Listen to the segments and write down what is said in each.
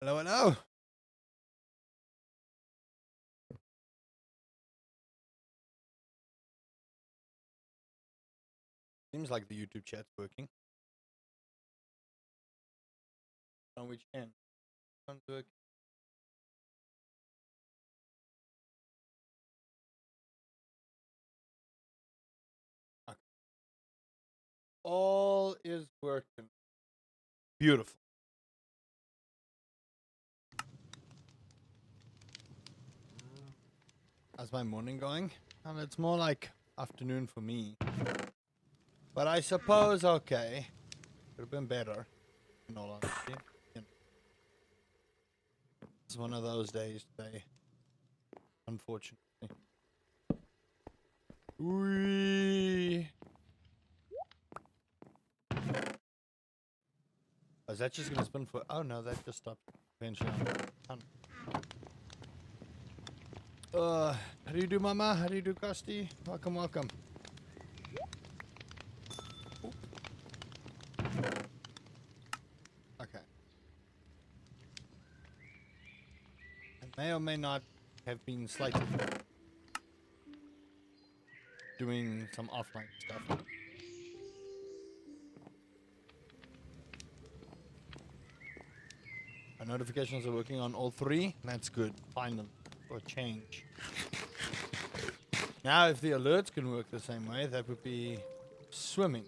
Hello, hello. Seems like the YouTube chat's working. On which end? Not working. Okay. All is working. Beautiful. How's my morning going? Well, it's more like afternoon for me. But I suppose okay. Could have been better, in all honesty. You know, it's one of those days today, unfortunately. Whee! Oh, is that just gonna spin for? Oh no, that just stopped eventually. How do you do, Mama? How do you do, Costy? Welcome, welcome. Okay. I may or may not have been slightly doing some offline stuff. Our notifications are working on all three. That's good. Finally. For a change. Now, if the alerts can work the same way, that would be swimming.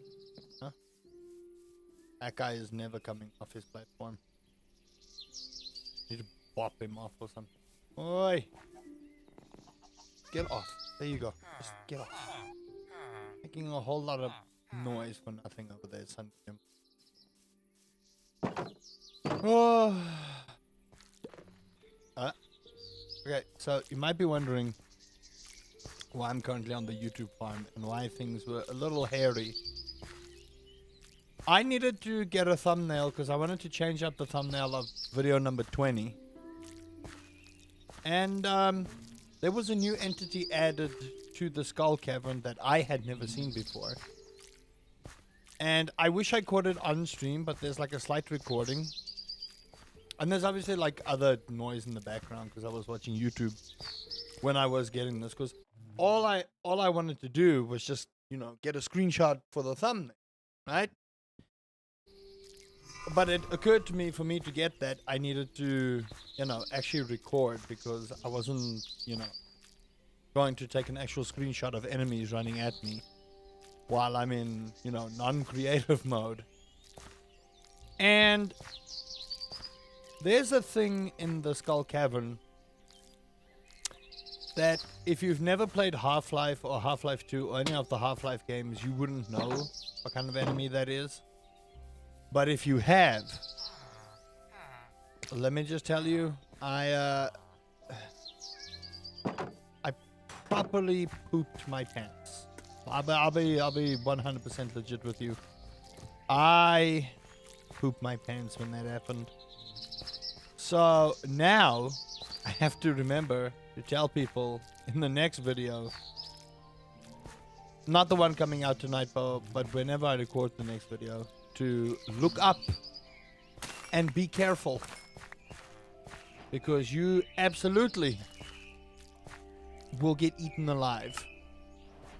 Huh? That guy is never coming off his platform. Need to bop him off or something. Oi! Get off. There you go. Just get off. Making a whole lot of noise for nothing over there, son. Oh. Okay, so you might be wondering why I'm currently on the YouTube farm and why things were a little hairy. I needed to get a thumbnail because I wanted to change up the thumbnail of video number 20. And there was a new entity added to the skull cavern that I had never seen before. And I wish I caught it on stream, but there's like a slight recording. And there's obviously like other noise in the background because I was watching YouTube when I was getting this. Because all I wanted to do was just, get a screenshot for the thumbnail, right? But it occurred to me, for me to get that, I needed to, actually record because I wasn't, going to take an actual screenshot of enemies running at me while I'm in, non-creative mode. And there's a thing in the Skull Cavern that if you've never played Half-Life or Half-Life 2 or any of the Half-Life games, you wouldn't know what kind of enemy that is. But if you have, let me just tell you, I properly pooped my pants. I'll be 100% legit with you. I pooped my pants when that happened. So now I have to remember to tell people in the next video, not the one coming out tonight, but whenever I record the next video, to look up and be careful, because you absolutely will get eaten alive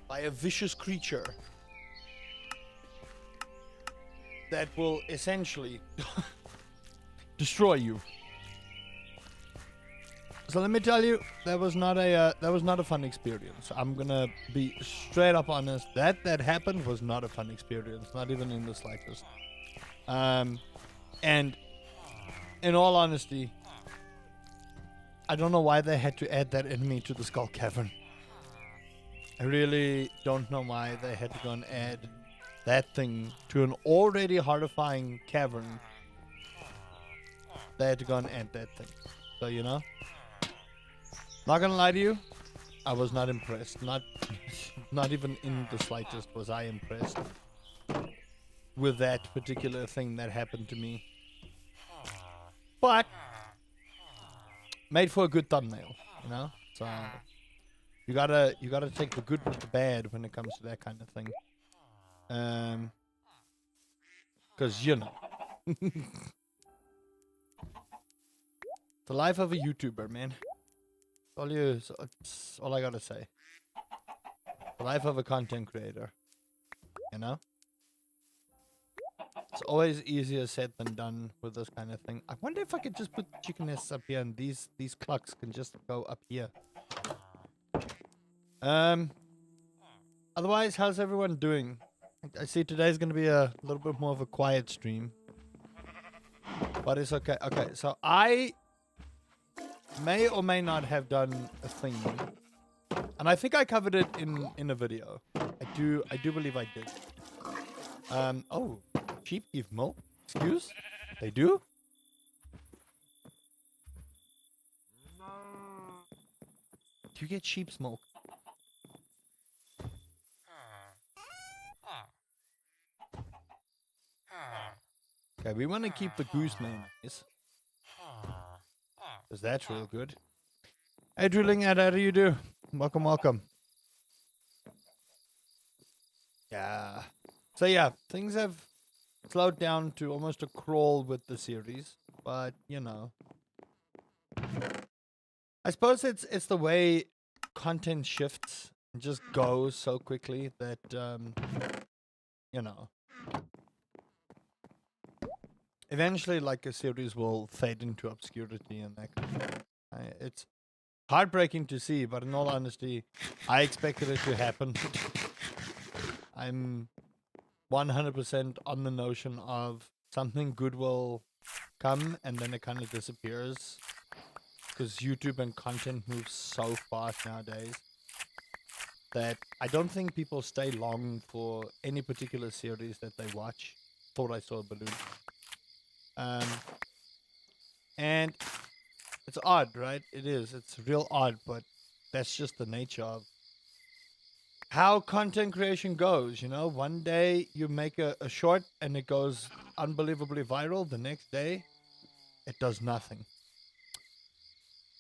by a vicious creature that will essentially destroy you. So let me tell you, that was not a fun experience. I'm gonna be straight up honest. That happened was not a fun experience, not even in the slightest. And in all honesty, I don't know why they had to add that enemy to the Skull Cavern. I really don't know why they had to go and add that thing to an already horrifying cavern. They had to go and add that thing. So, not gonna lie to you, I was not impressed. Not even in the slightest was I impressed with that particular thing that happened to me. But made for a good thumbnail, So you gotta take the good with the bad when it comes to that kind of thing. 'Cause The life of a YouTuber, man. It's all I gotta say. The life of a content creator. You know? It's always easier said than done with this kind of thing. I wonder if I could just put chicken nests up here and these clucks can just go up here. Otherwise, how's everyone doing? I see today's gonna be a little bit more of a quiet stream. But it's okay. Okay, so I may or may not have done a thing. And I think I covered it in a video. I do believe I did. Oh, sheep give milk? Excuse? They do? Do you get sheep's milk? Okay, we want to keep the goose mayonnaise. Because that's real good. Hey, Drilling Ad, how do you do? Welcome, welcome. Yeah. So yeah, things have slowed down to almost a crawl with the series. But, you know. I suppose it's the way content shifts and just goes so quickly that, you know. Eventually, like, a series will fade into obscurity and that kind of thing. It's heartbreaking to see, but in all honesty, I expected it to happen. I'm 100% on the notion of something good will come and then it kind of disappears. Because YouTube and content moves so fast nowadays that I don't think people stay long for any particular series that they watch. Thought I saw a balloon. And it's odd, right? It is. It's real odd, but that's just the nature of how content creation goes, you know? One day you make a short and it goes unbelievably viral. The next day, it does nothing.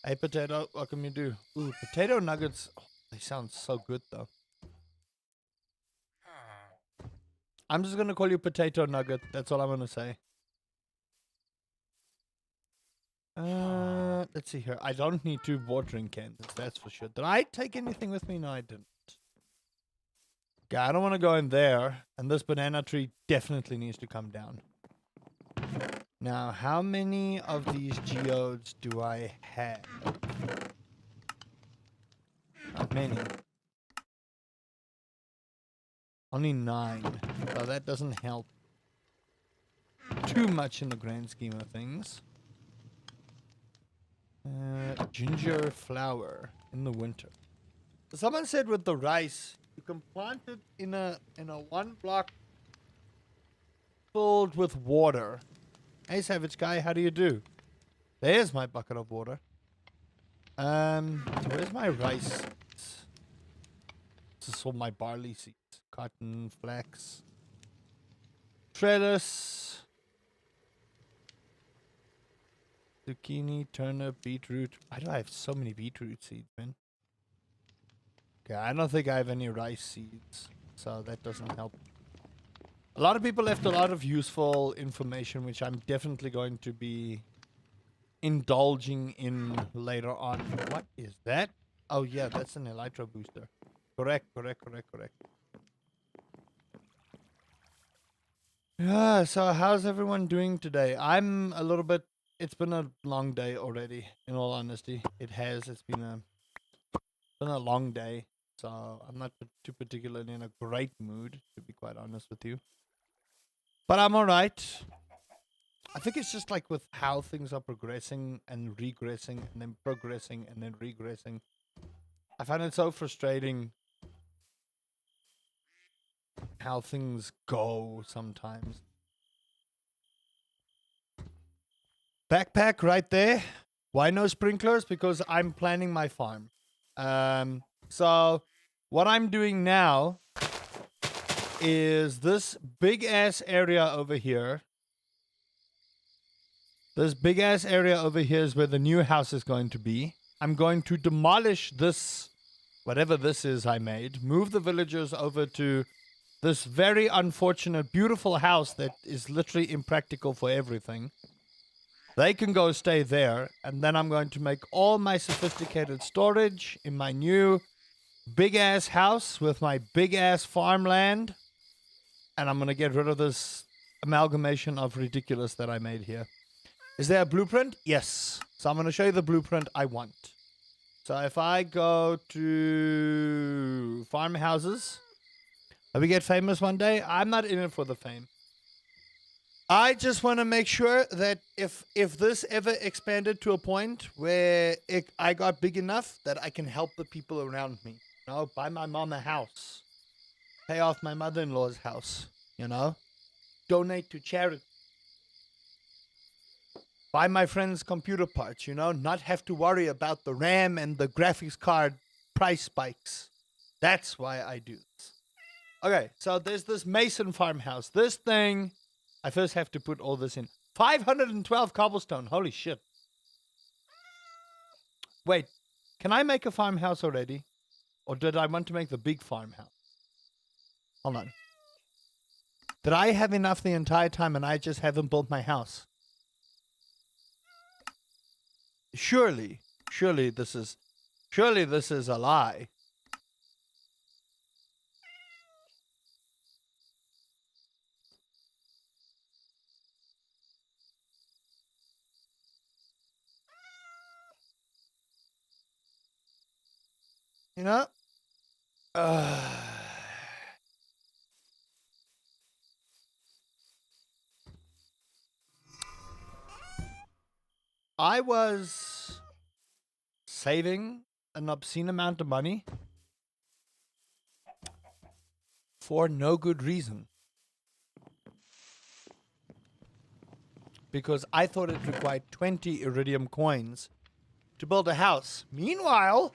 Hey, Potato, what can you do? Ooh, potato nuggets. Oh, they sound so good, though. I'm just going to call you Potato Nugget. That's all I'm going to say. Let's see here. I don't need 2 watering cans, that's for sure. Did I take anything with me? No, I didn't. Okay, I don't want to go in there. And this banana tree definitely needs to come down. Now, how many of these geodes do I have? Not many. Only 9. So that doesn't help too much in the grand scheme of things. Ginger flower in the winter. Someone said with the rice, you can plant it in a 1 block filled with water. Hey, Savage Guy, how do you do? There's my bucket of water. Where's my rice? This is all my barley seeds. Cotton, flax, trellis, zucchini, turnip, beetroot. Why do I have so many beetroot seeds, man? Okay, I don't think I have any rice seeds, so that doesn't help. A lot of people left a lot of useful information, which I'm definitely going to be indulging in later on. What is that? Oh, yeah, that's an elytra booster. Correct. Yeah, so how's everyone doing today? I'm a little bit... It's been a long day already, in all honesty. It has. It's been a long day. So I'm not too particularly in a great mood, to be quite honest with you. But I'm alright. I think it's just like with how things are progressing and regressing and then progressing and then regressing. I find it so frustrating how things go sometimes. Backpack right there. Why no sprinklers? Because I'm planning my farm. So what I'm doing now is this big ass area over here. This big ass area over here is where the new house is going to be. I'm going to demolish this, whatever this is I made, move the villagers over to this very unfortunate, beautiful house that is literally impractical for everything. They can go stay there, and then I'm going to make all my sophisticated storage in my new big-ass house with my big-ass farmland, and I'm going to get rid of this amalgamation of ridiculous that I made here. Is there a blueprint? Yes. So I'm going to show you the blueprint I want. So if I go to farmhouses, will we get famous one day? I'm not in it for the fame. I just want to make sure that if this ever expanded to a point where I got big enough that I can help the people around me. You know, buy my mom a house. Pay off my mother-in-law's house. You know? Donate to charity. Buy my friends computer parts, you know, not have to worry about the RAM and the graphics card price spikes. That's why I do this. Okay, so there's this Mason farmhouse. This thing, I first have to put all this in. 512 cobblestone, holy shit. Wait, can I make a farmhouse already? Or did I want to make the big farmhouse? Hold on. Did I have enough the entire time and I just haven't built my house? Surely this is a lie. You know? I was saving an obscene amount of money for no good reason. Because I thought it required 20 iridium coins to build a house. Meanwhile,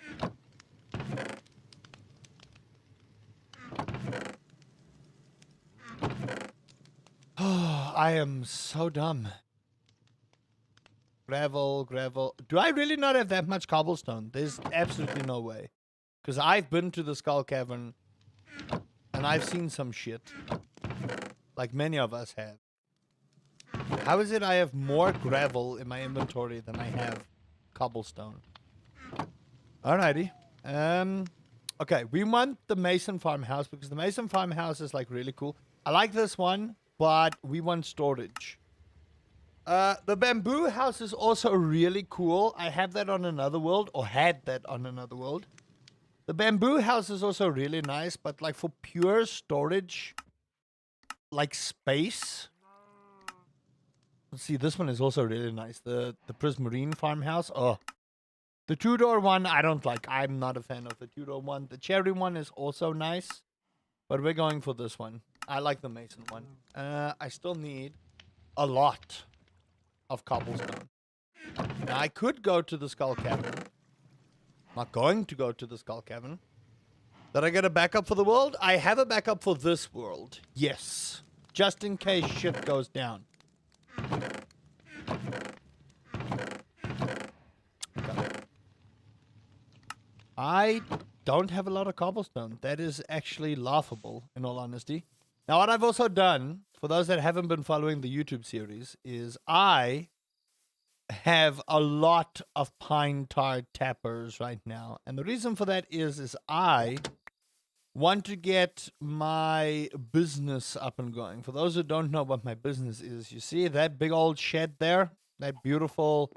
I am so dumb. Gravel. Do I really not have that much cobblestone? There's absolutely no way. Because I've been to the Skull Cavern and I've seen some shit. Like many of us have. How is it I have more gravel in my inventory than I have cobblestone? Alrighty. Okay, we want the Mason farmhouse because the Mason farmhouse is like really cool. I like this one, but we want storage. The bamboo house is also really cool. I have that on another world, or had that on another world. The bamboo house is also really nice, but like for pure storage, like space. Let's see, this one is also really nice. The Prismarine farmhouse. Oh, the two-door one I don't like. I'm not a fan of the two-door one. The cherry one is also nice, but we're going for this one. I like the Mason one. I still need a lot of cobblestone. Now, I could go to the Skull Cavern. Not going to go to the Skull Cavern. Did I get a backup for the world? I have a backup for this world. Yes. Just in case shit goes down. Okay. I don't have a lot of cobblestone. That is actually laughable, in all honesty. Now, what I've also done, for those that haven't been following the YouTube series, is I have a lot of pine tar tappers right now. And the reason for that is I want to get my business up and going. For those who don't know what my business is, you see that big old shed there? That beautiful,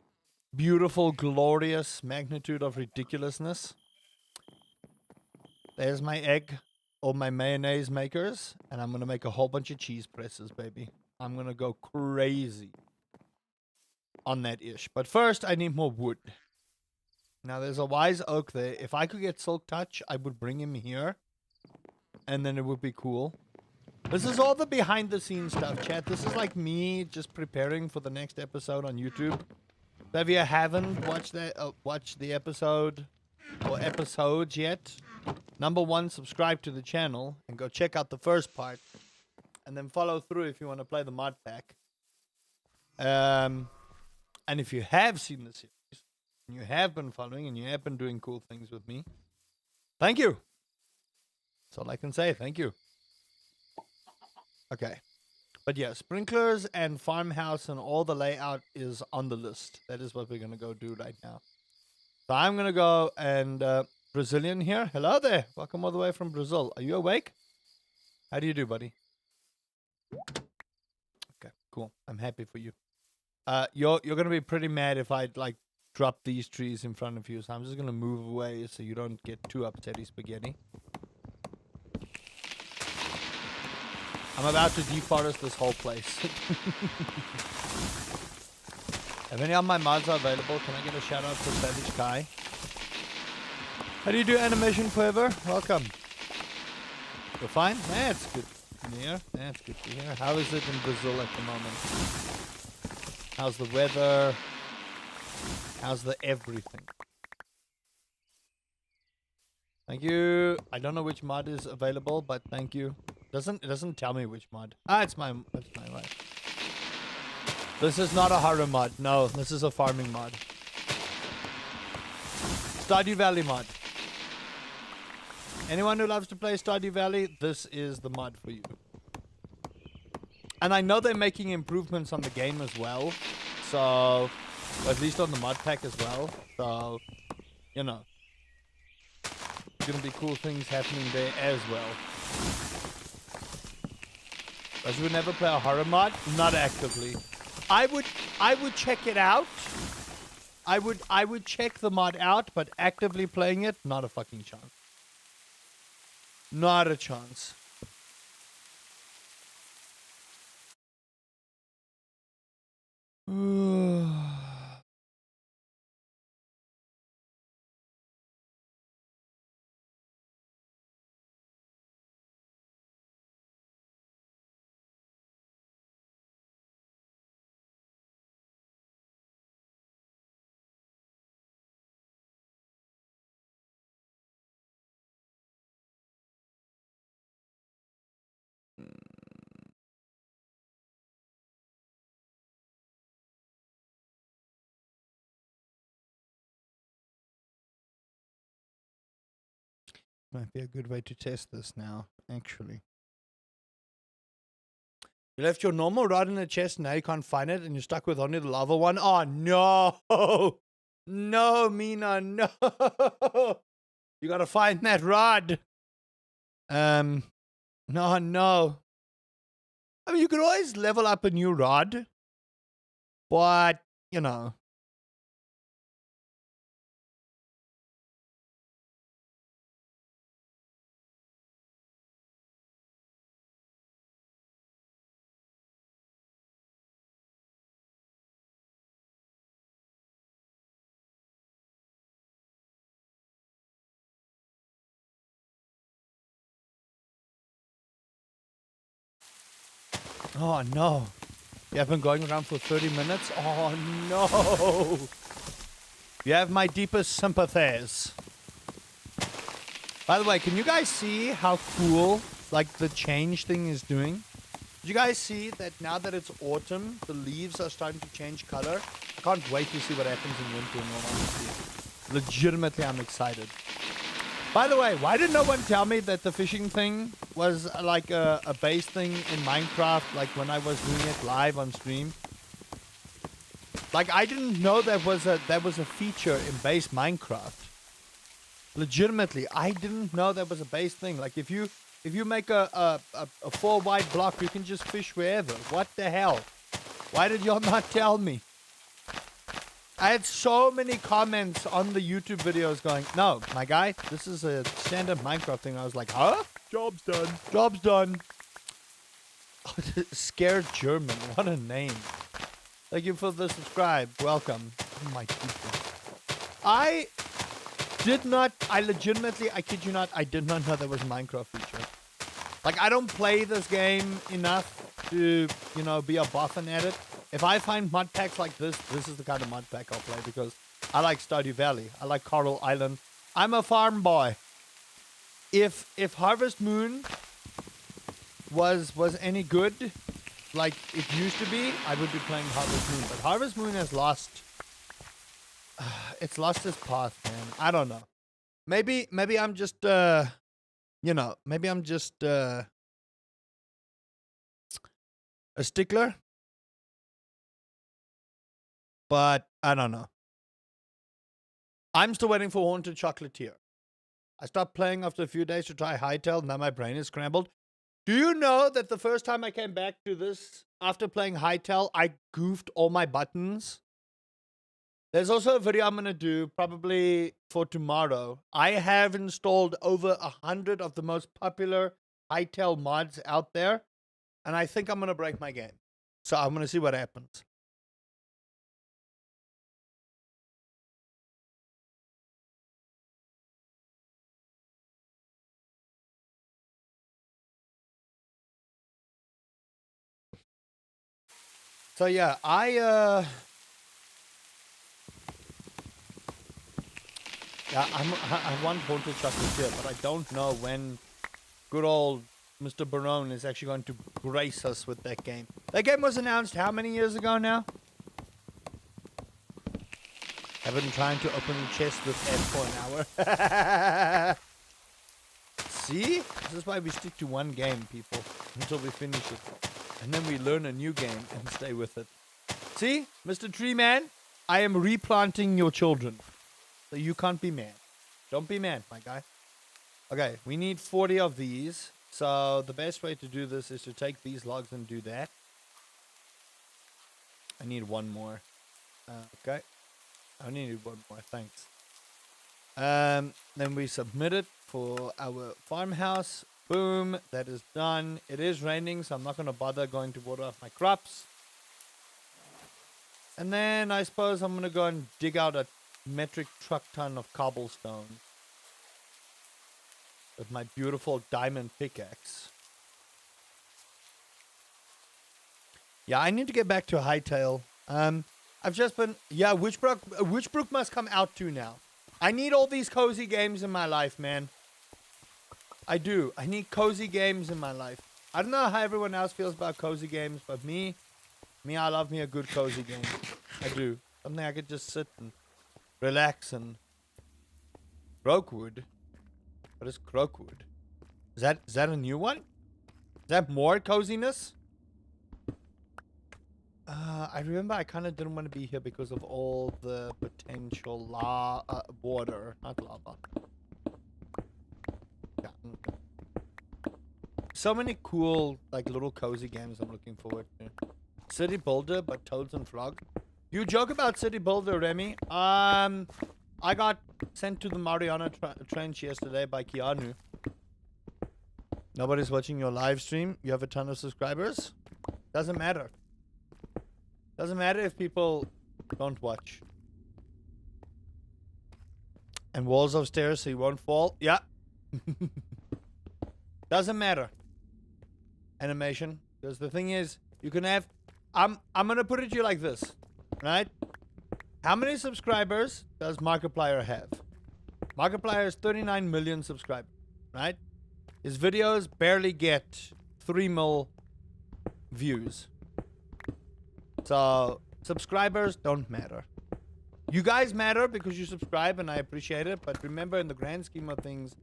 beautiful, glorious magnitude of ridiculousness. There's my egg or my mayonnaise makers. And I'm going to make a whole bunch of cheese presses, baby. I'm going to go crazy on that ish. But first, I need more wood. Now, there's a wise oak there. If I could get Silk Touch, I would bring him here. And then it would be cool. This is all the behind the scenes stuff, chat. This is like me just preparing for the next episode on YouTube. So if you haven't watched the episode or episodes yet, number one, subscribe to the channel and go check out the first part. And then follow through if you want to play the mod pack. And if you have seen the series, and you have been following, and you have been doing cool things with me, thank you. That's all I can say. Thank you. Okay. But yeah, sprinklers and farmhouse and all the layout is on the list. That is what we're gonna go do right now. So I'm gonna go and Brazilian here. Hello there. Welcome all the way from Brazil. Are you awake? How do you do, buddy? Okay, cool. I'm happy for you. You're gonna be pretty mad if I like drop these trees in front of you. So I'm just gonna move away so you don't get too upsetty, spaghetti. I'm about to deforest this whole place. If any of my mods are available, can I get a shout out for Savage Kai? How do you do animation forever? Welcome. You're fine? That's good to hear. That's good to hear. How is it in Brazil at the moment? How's the weather? How's the everything? Thank you. I don't know which mod is available, but thank you. It doesn't tell me which mod. It's my wife. This is not a horror mod. No, this is a farming mod. Stardew Valley mod. Anyone who loves to play Stardew Valley, this is the mod for you. And I know they're making improvements on the game as well. So, at least on the mod pack as well. So, you know. There's gonna be cool things happening there as well. But you would never play a horror mod? Not actively. I would check it out. I would check the mod out, but actively playing it, not a fucking chance. Not a chance. Might be a good way to test this now, actually. You left your normal rod in the chest, now you can't find it, and you're stuck with only the lava one? Oh, no! No, Mina, no! You gotta find that rod! No, no. I mean, you could always level up a new rod, but, you know. Oh, no. You have been going around for 30 minutes? Oh, no. You have my deepest sympathies. By the way, can you guys see how cool, like, the change thing is doing? Did you guys see that now that it's autumn, the leaves are starting to change color? I can't wait to see what happens in winter, in all honesty. Legitimately, I'm excited. By the way, why did no one tell me that the fishing thing was like a base thing in Minecraft, like when I was doing it live on stream? Like, I didn't know that was a feature in base Minecraft. Legitimately, I didn't know that was a base thing. Like, if you make a 4 wide block, you can just fish wherever. What the hell? Why did y'all not tell me? I had so many comments on the YouTube videos going, no, my guy, this is a standard Minecraft thing. I was like, huh? Job's done. Job's done. Scared German. What a name. Thank you for the subscribe. Welcome. Oh my goodness. I legitimately, I kid you not, I did not know there was a Minecraft feature. Like, I don't play this game enough to, you know, be a boffin at it. If I find mod packs like this, this is the kind of mod pack I'll play because I like Stardew Valley. I like Coral Island. I'm a farm boy. If Harvest Moon was any good, like it used to be, I would be playing Harvest Moon. But Harvest Moon has lost... it's lost its path, man. I don't know. Maybe I'm just, you know, maybe I'm just... a stickler, but I don't know. I'm still waiting for Haunted Chocolatier. I stopped playing after a few days to try Hytale. Now my brain is scrambled. Do you know that the first time I came back to this after playing Hytale, I goofed all my buttons? There's also a video I'm going to do probably for tomorrow. I have installed over 100 of the most popular Hytale mods out there, and I think I'm going to break my game. So I'm going to see what happens. So yeah, I want Haunted Chocolatier, but I don't know when good old Mr. Barone is actually going to grace us with that game. That game was announced how many years ago now? I've been trying to open the chest with F for an hour. See? This is why we stick to one game, people, until we finish it. And then we learn a new game and stay with it. See? Mr. Tree Man, I am replanting your children. So you can't be mad. Don't be mad, my guy. Okay, we need 40 of these. So the best way to do this is to take these logs and do that. I need one more. Okay. I only need one more, thanks. Then we submit it for our farmhouse. Boom, that is done. It is raining, so I'm not going to bother going to water off my crops. And then I suppose I'm going to go and dig out a metric truck ton of cobblestone with my beautiful diamond pickaxe. Yeah, I need to get back to Hytale. I've just been... Yeah, Witchbrook must come out too now. I need all these cozy games in my life, man. I do. I need cozy games in my life. I don't know how everyone else feels about cozy games, but me, I love me a good cozy game. I do. Something I could just sit and relax and... Croakwood? What is Croakwood? Is that a new one? Is that more coziness? I remember I kind of didn't want to be here because of all the potential water, not lava. Yeah. So many cool, like, little cozy games I'm looking forward to. City Builder, but Toads and Frog. You joke about City Builder, Remy. I got sent to the Mariana Trench yesterday by Keanu. Nobody's watching your live stream. You have a ton of subscribers. Doesn't matter. Doesn't matter if people don't watch. And walls of stairs so you won't fall. Yeah. Doesn't matter. Animation. Because the thing is, you can have... I'm going to put it to you like this. Right? How many subscribers does Markiplier have? Markiplier has 39 million subscribers. Right? His videos barely get 3 mil views. So, subscribers don't matter. You guys matter because you subscribe, and I appreciate it. But remember, in the grand scheme of things,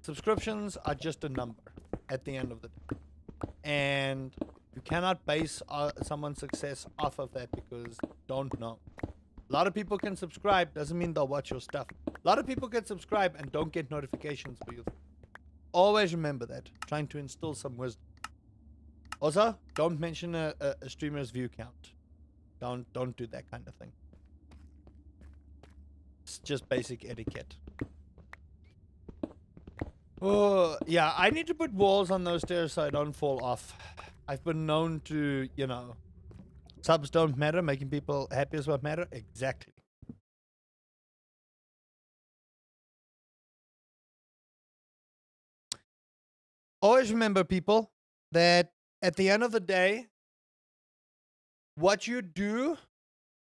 subscriptions are just a number at the end of the day. And you cannot base someone's success off of that because don't know. A lot of people can subscribe, doesn't mean they'll watch your stuff. A lot of people can subscribe and don't get notifications for you. Always remember that. Trying to instill some wisdom. Also, don't mention a streamer's view count. Don't do that kind of thing. It's just basic etiquette. Oh, yeah, I need to put walls on those stairs so I don't fall off. I've been known to, you know, subs don't matter, making people happy is what matter. Exactly. Always remember, people, that at the end of the day, what you do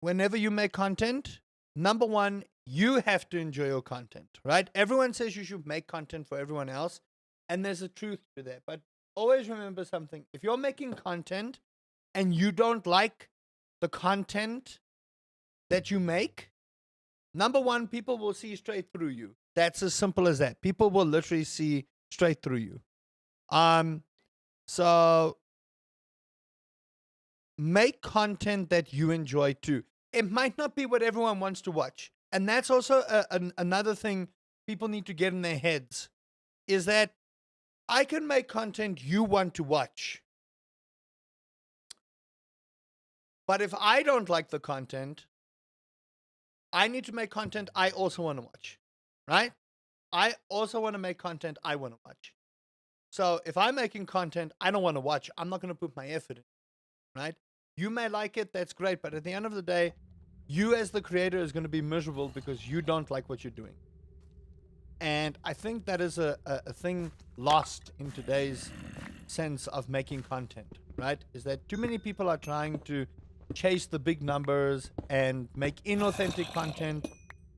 whenever you make content, number one, you have to enjoy your content, right? Everyone says you should make content for everyone else, and there's a truth to that. But always remember something. If you're making content and you don't like the content that you make, number one, people will see straight through you. That's as simple as that. People will literally see straight through you. So make content that you enjoy too. It might not be what everyone wants to watch. And that's also another thing people need to get in their heads is that I can make content you want to watch. But if I don't like the content, I need to make content I also want to watch, right? I also want to make content I want to watch. So if I'm making content I don't want to watch, I'm not going to put my effort in, right? You may like it, that's great, but at the end of the day, you as the creator is going to be miserable because you don't like what you're doing. And I think that is a thing lost in today's sense of making content, right? Is that too many people are trying to chase the big numbers and make inauthentic content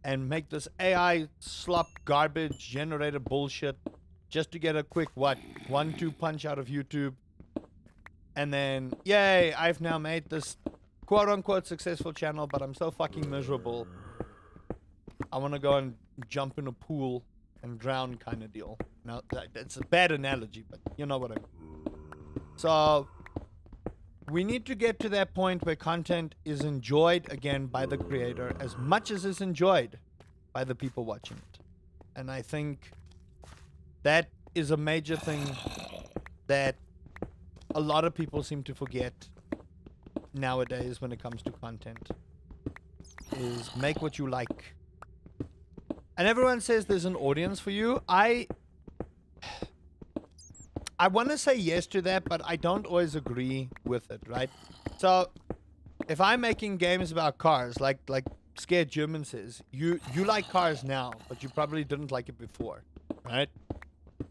and make this AI slop garbage generated bullshit just to get a quick 1-2 punch out of YouTube. And then, yay, I've now made this quote unquote successful channel, but I'm so fucking miserable. I want to go and jump in a pool and drown kind of deal. Now, that's a bad analogy, but you know what I mean. So, we need to get to that point where content is enjoyed again by the creator as much as it's enjoyed by the people watching it. And I think that is a major thing that a lot of people seem to forget nowadays when it comes to content, is make what you like. And everyone says there's an audience for you. I want to say yes to that, but I don't always agree with it, right? So if I'm making games about cars, like Scared German says, you like cars now, but you probably didn't like it before, right?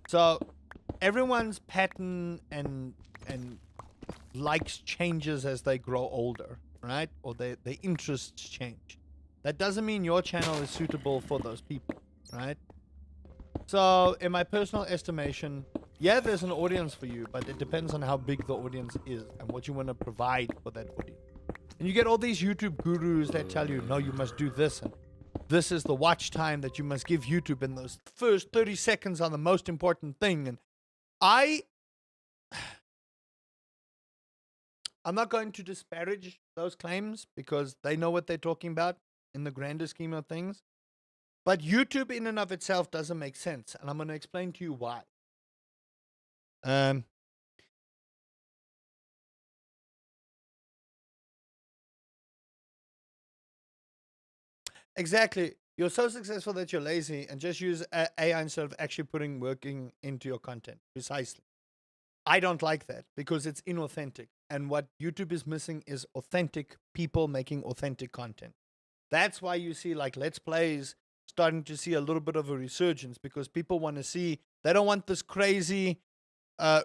So everyone's pattern and likes changes as they grow older, right? Or their interests change. That doesn't mean your channel is suitable for those people, right? So in my personal estimation, yeah, there's an audience for you, but it depends on how big the audience is and what you want to provide for that audience. And you get all these YouTube gurus that tell you, no, you must do this, and this is the watch time that you must give YouTube, and those first 30 seconds are the most important thing. And I'm not going to disparage those claims because they know what they're talking about in the grander scheme of things. But YouTube in and of itself doesn't make sense. And I'm going to explain to you why. Exactly. You're so successful that you're lazy and just use AI instead of actually working into your content. Precisely. I don't like that because it's inauthentic. And what YouTube is missing is authentic people making authentic content. That's why you see like Let's Plays starting to see a little bit of a resurgence, because people want to see, they don't want this crazy,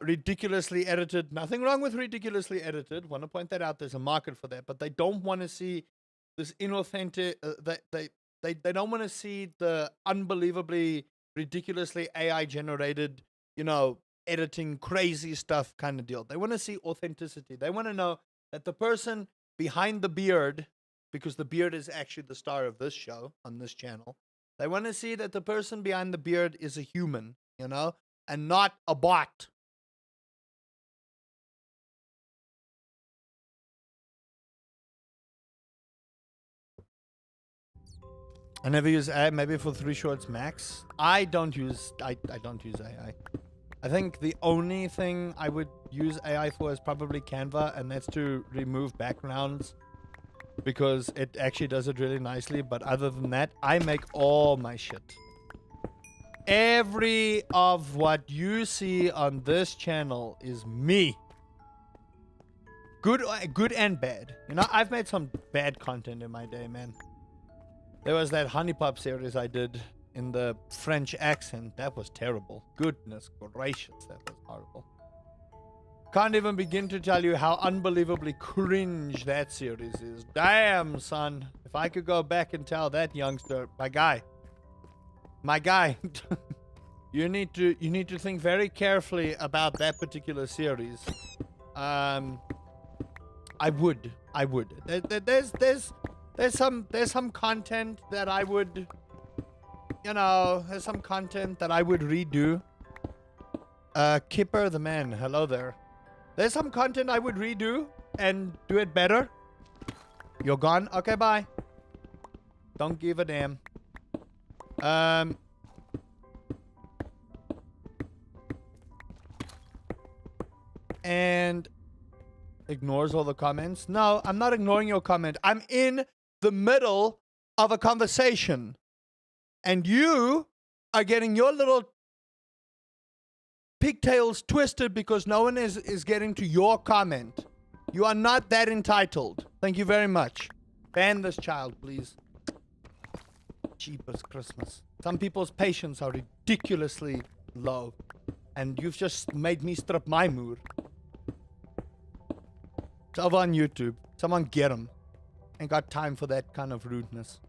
ridiculously edited, nothing wrong with ridiculously edited, want to point that out, there's a market for that, but they don't want to see this inauthentic, they don't want to see the unbelievably, ridiculously AI generated, editing crazy stuff kind of deal. They want to see authenticity. They want to know that the person behind the beard, because the beard is actually the star of this show on this channel, they want to see that the person behind the beard is a human, and not a bot. I never use AI, maybe for 3 shorts max. I don't use AI. I think the only thing I would use AI for is probably Canva, and that's to remove backgrounds, because it actually does it really nicely. But other than that, I make all my shit. Every of what you see on this channel is me. Good and bad. I've made some bad content in my day, man. There was that Honey Pop series I did in the French accent. That was terrible. Goodness gracious, that was horrible. Can't even begin to tell you how unbelievably cringe that series is. Damn, son. If I could go back and tell that youngster, my guy, you need to think very carefully about that particular series. I would. There's some content that I would, there's some content that I would redo. Kipper the man, hello there. There's some content I would redo, and do it better? You're gone? Okay, bye. Don't give a damn. And ignores all the comments. No, I'm not ignoring your comment. I'm in the middle of a conversation. And you are getting your little pigtails twisted because no one is getting to your comment. You are not that entitled. Thank you very much. Ban this child, please. Jeepers Christmas. Some people's patience are ridiculously low. And you've just made me strip my mood. It's over on YouTube. Someone get him. Ain't got time for that kind of rudeness.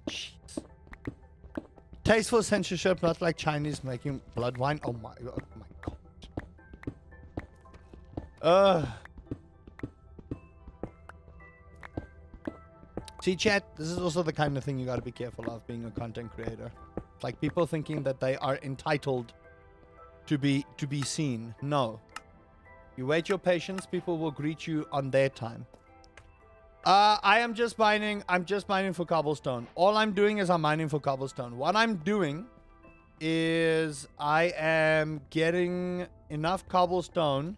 Jeez. Tasteful censorship, not like Chinese making blood wine. Oh my god. See, chat, this is also the kind of thing you gotta be careful of being a content creator. It's like people thinking that they are entitled to be seen. No. You wait your patience, people will greet you on their time. I'm just mining for cobblestone. All I'm doing is I'm mining for cobblestone. What I'm doing is I am getting enough cobblestone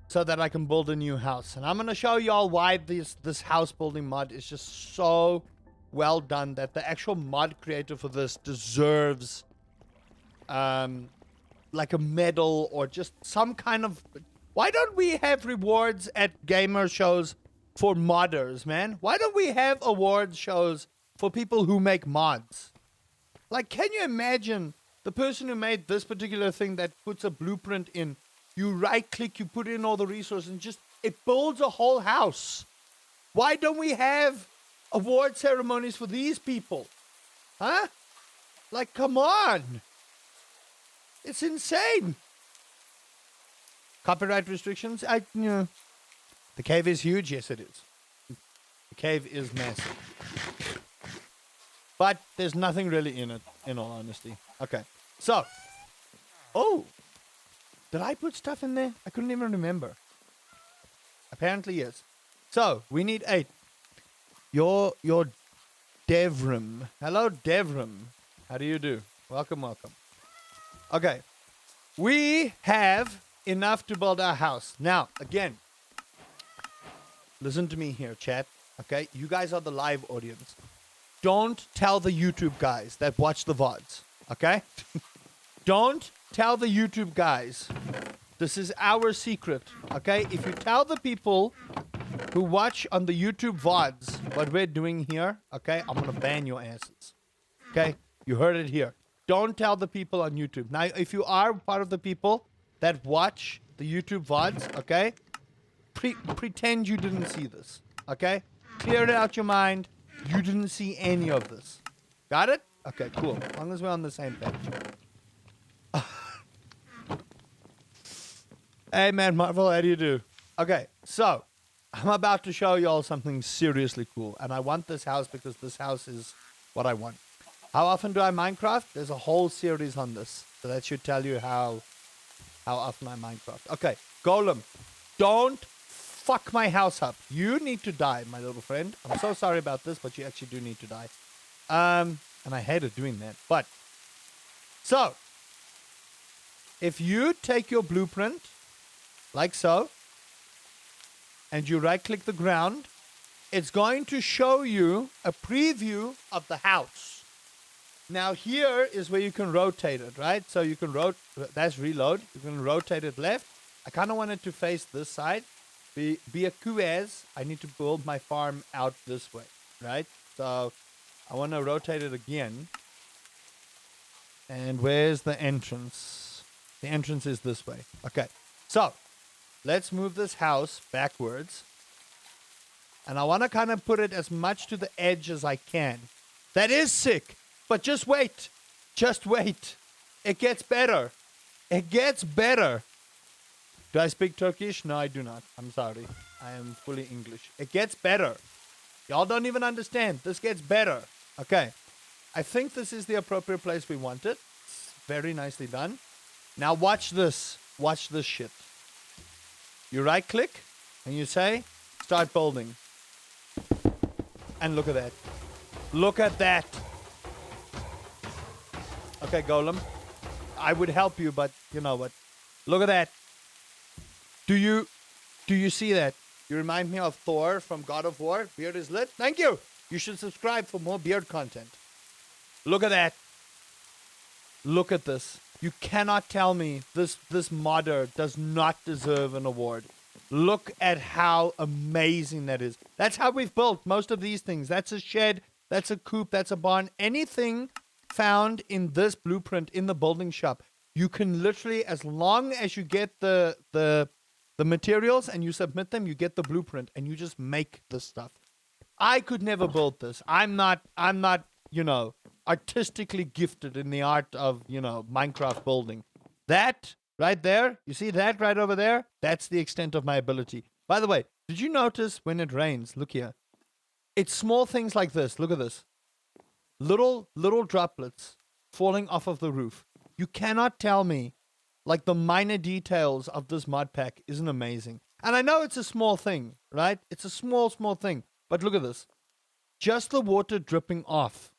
so that I can build a new house. And I'm going to show y'all why this house building mod is just so well done that the actual mod creator for this deserves like a medal or just some kind of... Why don't we have rewards at gamer shows for modders, man? Why don't we have awards shows for people who make mods? Like, can you imagine the person who made this particular thing that puts a blueprint in? You right click, you put in all the resources and just, it builds a whole house. Why don't we have award ceremonies for these people? Huh? Like, come on. It's insane. Copyright restrictions? The cave is huge. Yes, it is. The cave is massive. But there's nothing really in it, in all honesty. Okay. So. Oh. Did I put stuff in there? I couldn't even remember. Apparently, yes. So, we need 8. Your Devrim. Hello, Devrim. How do you do? Welcome, welcome. Okay. We have enough to build our house. Now, again, listen to me here, chat. Okay? You guys are the live audience. Don't tell the YouTube guys that watch the VODs. Okay? Don't tell the YouTube guys. This is our secret. Okay? If you tell the people who watch on the YouTube VODs what we're doing here, okay, I'm going to ban your asses. Okay? You heard it here. Don't tell the people on YouTube. Now, if you are part of the people that watch the YouTube VODs, okay, pretend you didn't see this, okay? Clear it out your mind. You didn't see any of this. Got it? Okay, cool. As long as we're on the same page. Hey, man, Marvel, how do you do? Okay, so I'm about to show y'all something seriously cool, and I want this house because this house is what I want. How often do I Minecraft? There's a whole series on this, so that should tell you how often I Minecraft. Okay, Golem, don't fuck my house up. You need to die, my little friend. I'm so sorry about this, but you actually do need to die. And I hated doing that. But, so, if you take your blueprint, like so, and you right-click the ground, it's going to show you a preview of the house. Now here is where you can rotate it, right? So you can that's reload. You can rotate it left. I kind of want it to face this side. Be a Kuaz. I need to build my farm out this way, right? So I want to rotate it again. And where's the entrance? The entrance is this way. Okay. So let's move this house backwards. And I want to kind of put it as much to the edge as I can. That is sick. But just wait. Just wait. It gets better. It gets better. Do I speak Turkish? No, I do not. I'm sorry. I am fully English. It gets better. Y'all don't even understand. This gets better. Okay. I think this is the appropriate place we want it. It's very nicely done. Now watch this. Watch this shit. You right click and you say, start building. And look at that. Look at that. Okay, Golem. I would help you, but you know what? Look at that. Do you see that? You remind me of Thor from God of War. Beard is lit. Thank you. You should subscribe for more beard content. Look at that. Look at this. You cannot tell me this modder does not deserve an award. Look at how amazing that is. That's how we've built most of these things. That's a shed. That's a coop. That's a barn. Anything found in this blueprint in the building shop, you can literally, as long as you get the materials and you submit them, you get the blueprint and you just make this stuff. I could never build this. I'm not, you know, artistically gifted in the art of, you know, Minecraft building. That right there, you see that right over there? That's the extent of my ability. By the way, did you notice when it rains? Look here. It's small things like this. Look at this. Little droplets falling off of the roof. You cannot tell me, like, the minor details of this mod pack isn't amazing. And I know it's a small thing, right? It's a small thing. But look at this. Just the water dripping off.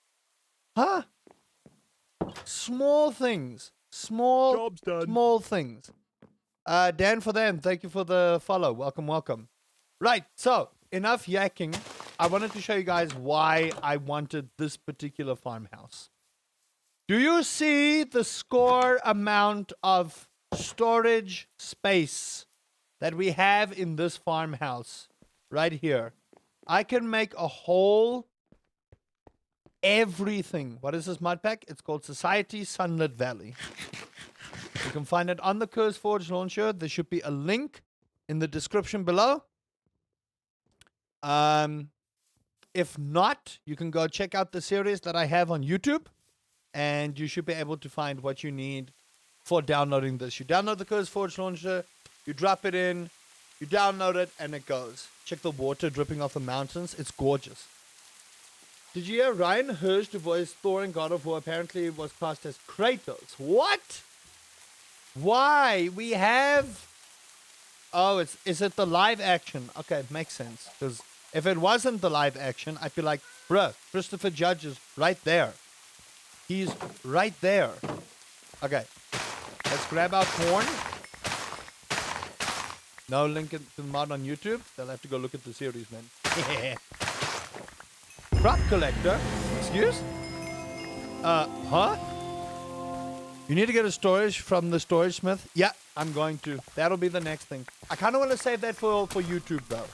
Huh? Small things. Small things. Dan for them. Thank you for the follow. Welcome. Right. So, enough yakking. I wanted to show you guys why I wanted this particular farmhouse. Do you see the score amount of storage space that we have in this farmhouse right here? I can make a whole everything. What is this mod pack? It's called Society Sunlit Valley. You can find it on the CurseForge launcher. There should be a link in the description below. If not, you can go check out the series that I have on YouTube, and you should be able to find what you need for downloading this. You download the CurseForge launcher, you drop it in, you download it, and it goes. Check the water dripping off the mountains. It's gorgeous. Did you hear Ryan Hurst, who voiced Thor in God of War, apparently was cast as Kratos? What? Why? We have... Oh, is it the live action? Okay, makes sense. Because if it wasn't the live action, I'd be like, bruh, Christopher Judge is right there. He's right there. Okay, let's grab our corn. No link in the mod on YouTube. They'll have to go look at the series, man. Crop collector. Excuse? Huh? You need to get a storage from the storage smith? Yeah, I'm going to. That'll be the next thing. I kind of want to save that for YouTube, though.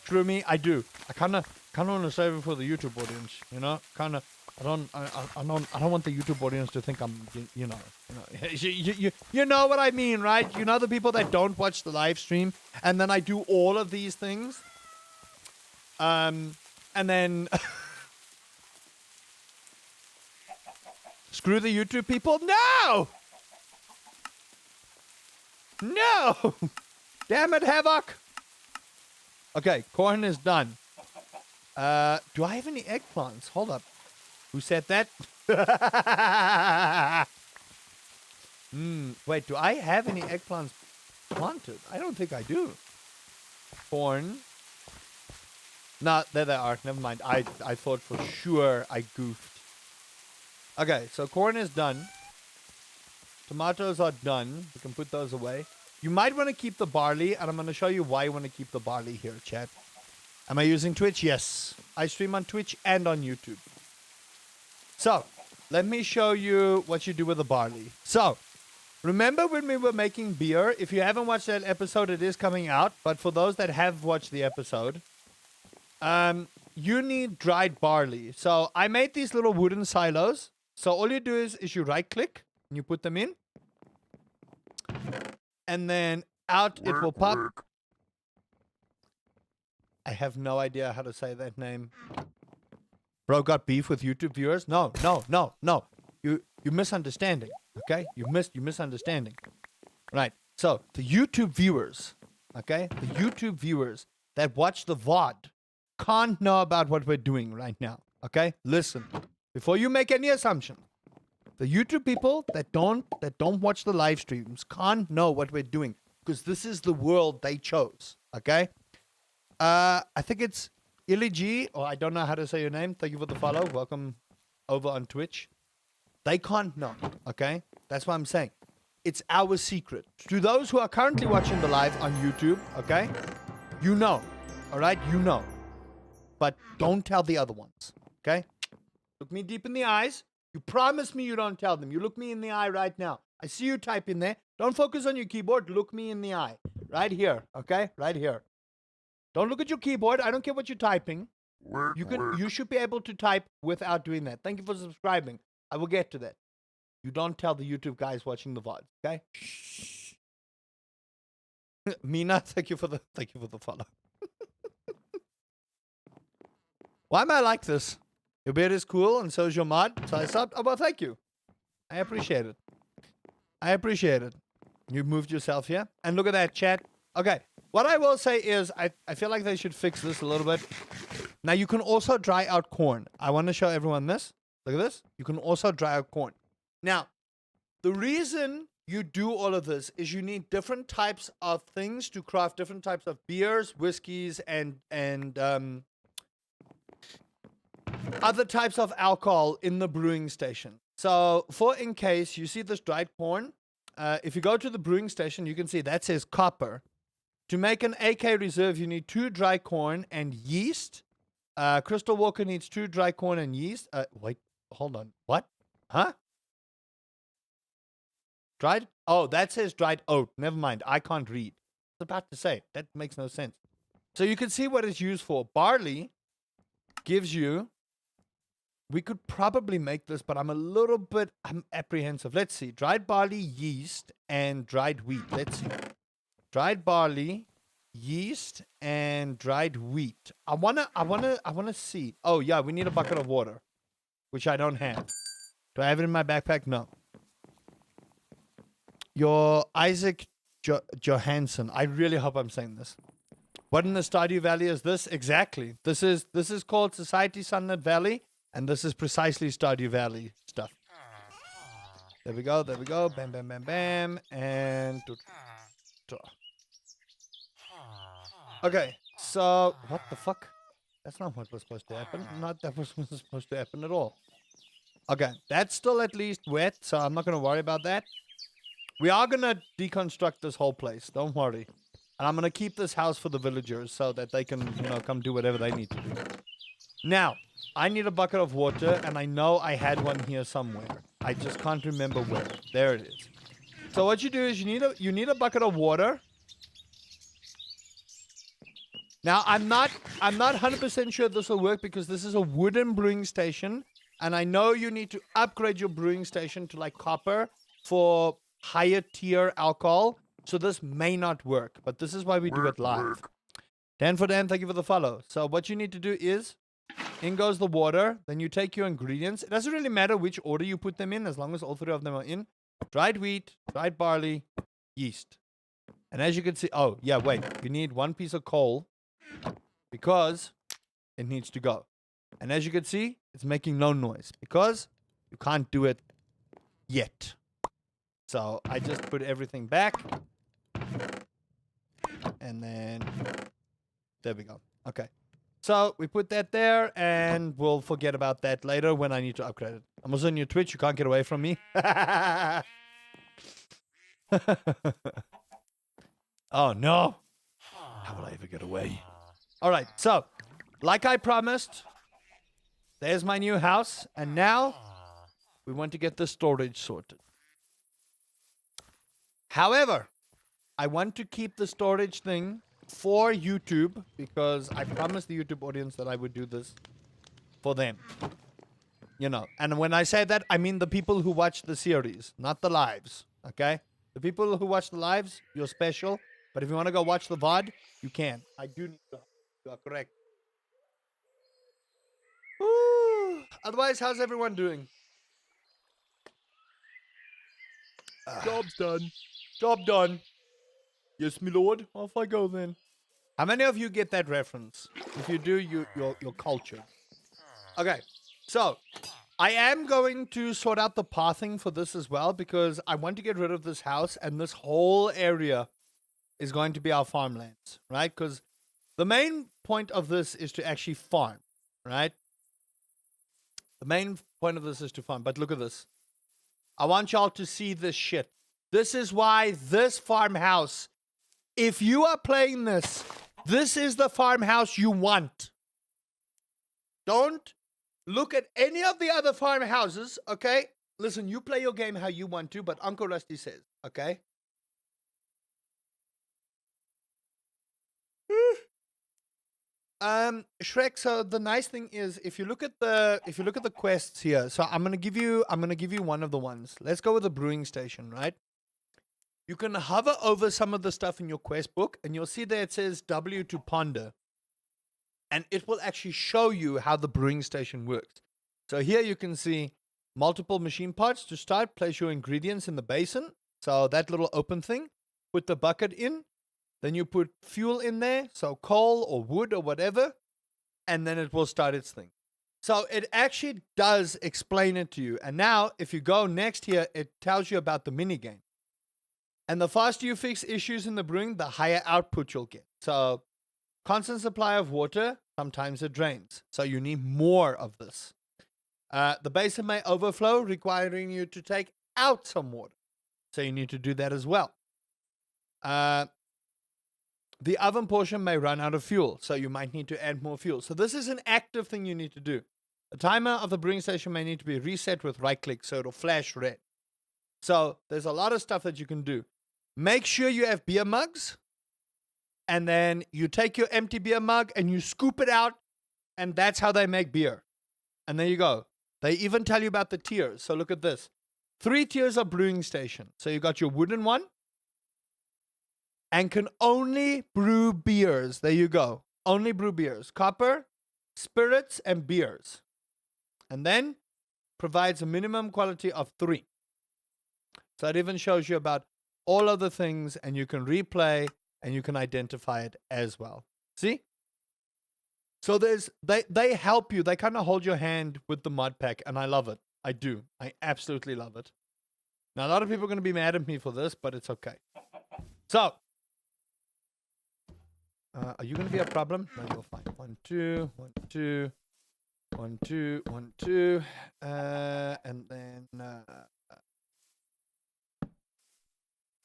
Screw me, I do. I kind of want to save it for the YouTube audience, you know? I don't want the YouTube audience to think I'm, you know what I mean, right? You know the people that don't watch the live stream, and then I do all of these things, and then screw the YouTube people. No, damn it, Havoc. Okay, corn is done. Do I have any eggplants? Hold up. Who said that? Wait, do I have any eggplants planted? I don't think I do. Corn. No, there they are. Never mind. I thought for sure I goofed. Okay, so corn is done. Tomatoes are done. We can put those away. You might want to keep the barley, and I'm going to show you why you want to keep the barley here, chat. Am I using Twitch? Yes. I stream on Twitch and on YouTube. So, let me show you what you do with the barley. So, remember when we were making beer? If you haven't watched that episode, it is coming out. But for those that have watched the episode, you need dried barley. So, I made these little wooden silos. So, all you do is you right-click and you put them in. And then out it will pop. I have no idea how to say that name. Bro got beef with YouTube viewers? No. You misunderstanding. Okay? You misunderstanding. Right. So the YouTube viewers, okay? The YouTube viewers that watch the VOD can't know about what we're doing right now. Okay? Listen. Before you make any assumption. The YouTube people that don't watch the live streams can't know what we're doing. because this is the world they chose. Okay. I think it's Iligi, or I don't know how to say your name. Thank you for the follow. Welcome over on Twitch. They can't know. Okay. That's what I'm saying. It's our secret. To those who are currently watching the live on YouTube, okay, you know, all right, you know, but don't tell the other ones, okay? Look me deep in the eyes. You promise me you don't tell them. You look me in the eye right now. I see you type in there. Don't focus on your keyboard. Look me in the eye. Right here, okay? Right here. Don't look at your keyboard. I don't care what you're typing. You should be able to type without doing that. Thank you for subscribing. I will get to that. You don't tell the YouTube guys watching the VOD, okay? Shh. Mina, thank you for the follow. Why am I like this? Your beard is cool and so is your mod. So I subbed. Oh, well, thank you. I appreciate it. I appreciate it. You moved yourself here. And look at that, chat. Okay. What I will say is I feel like they should fix this a little bit. Now, you can also dry out corn. I want to show everyone this. Look at this. You can also dry out corn. Now, the reason you do all of this is you need different types of things to craft different types of beers, whiskeys, and other types of alcohol in the brewing station. So, for in case you see this dried corn, if you go to the brewing station, you can see that says copper. To make an AK reserve, you need 2 dry corn and yeast. Crystal Walker needs 2 dry corn and yeast. Wait, hold on. What? Huh? Dried? Oh, that says dried oat. Never mind. I can't read. I was about to say. That makes no sense. So you can see what it's used for. Barley gives you... We could probably make this, but I'm apprehensive. Let's see. Dried barley, yeast, and dried wheat. Let's see. Dried barley, yeast, and dried wheat. I wanna see. Oh yeah, we need a bucket of water, which I don't have. Do I have it in my backpack? No. Your Isaac Johansson. I really hope I'm saying this. What in the Stardew Valley is this? Exactly. This is called Society Sunlit Valley, and this is precisely Stardew Valley stuff. There we go. There we go. Bam, bam, bam, bam, and. Okay. So what the fuck? That's not what was supposed to happen. Not that was supposed to happen at all. Okay, that's still at least wet, so I'm not gonna worry about that. We are going to deconstruct this whole place. Don't worry. And I'm going to keep this house for the villagers so that they can, come do whatever they need to do. Now, I need a bucket of water, and I know I had one here somewhere. I just can't remember where. There it is. So what you do is you need a bucket of water. Now, I'm not 100% sure this will work because this is a wooden brewing station, and I know you need to upgrade your brewing station to like copper for higher tier alcohol, so this may not work, but this is why we do it live. Dan for Dan, thank you for the follow. So what you need to do is, in goes the water, then you take your ingredients. It doesn't really matter which order you put them in, as long as all 3 of them are in. Dried wheat, dried barley, yeast. And as you can see, oh, yeah, wait. You need 1 piece of coal, because it needs to go. And as you can see, it's making no noise, because you can't do it yet. So I just put everything back. And then there we go. Okay. So we put that there and we'll forget about that later when I need to upgrade it. I'm also on your Twitch. You can't get away from me. Oh no. How will I ever get away? All right. So like I promised, there's my new house. And now we want to get the storage sorted. However, I want to keep the storage thing for YouTube because I promised the YouTube audience that I would do this for them. And when I say that, I mean the people who watch the series, not the lives, okay? The people who watch the lives, you're special. But if you want to go watch the VOD, you can. I do need to. You are correct. Woo. Otherwise, how's everyone doing? Job's done. Job done. Yes, my lord. Off I go then. How many of you get that reference? If you do, you're cultured. Okay, so I am going to sort out the pathing for this as well because I want to get rid of this house and this whole area is going to be our farmlands, right? Because the main point of this is to actually farm, right? The main point of this is to farm. But look at this. I want y'all to see this shit. This is why this farmhouse, if you are playing this, this is the farmhouse you want. Don't look at any of the other farmhouses, okay? Listen, you play your game how you want to, but Uncle Rusty says, okay? Shrek, so the nice thing is if you look at the quests here, so I'm gonna give you one of the ones. Let's go with the brewing station, right? You can hover over some of the stuff in your quest book and you'll see there it says W to ponder. And it will actually show you how the brewing station works. So here you can see multiple machine parts. To start, place your ingredients in the basin. So that little open thing, put the bucket in. Then you put fuel in there, so coal or wood or whatever, and then it will start its thing. So it actually does explain it to you. And now, if you go next here, it tells you about the minigame. And the faster you fix issues in the brewing, the higher output you'll get. So constant supply of water, sometimes it drains. So you need more of this. The basin may overflow, requiring you to take out some water. So you need to do that as well. The oven portion may run out of fuel, so you might need to add more fuel. So this is an active thing you need to do. The timer of the brewing station may need to be reset with right-click, so it'll flash red. So there's a lot of stuff that you can do. Make sure you have beer mugs, and then you take your empty beer mug and you scoop it out, and that's how they make beer. And there you go. They even tell you about the tiers. So look at this. 3 tiers of brewing station. So you got your wooden one, and can only brew beers. There you go. Only brew beers. Copper, spirits, and beers. And then provides a minimum quality of 3. So it even shows you about all of the things, and you can replay, and you can identify it as well. See? So they help you. They kind of hold your hand with the mod pack, and I love it. I do. I absolutely love it. Now, a lot of people are going to be mad at me for this, but it's okay. So, are you going to be a problem? No, you're fine. 1, 2, 1, 2, 1, 2, 1, 2, and then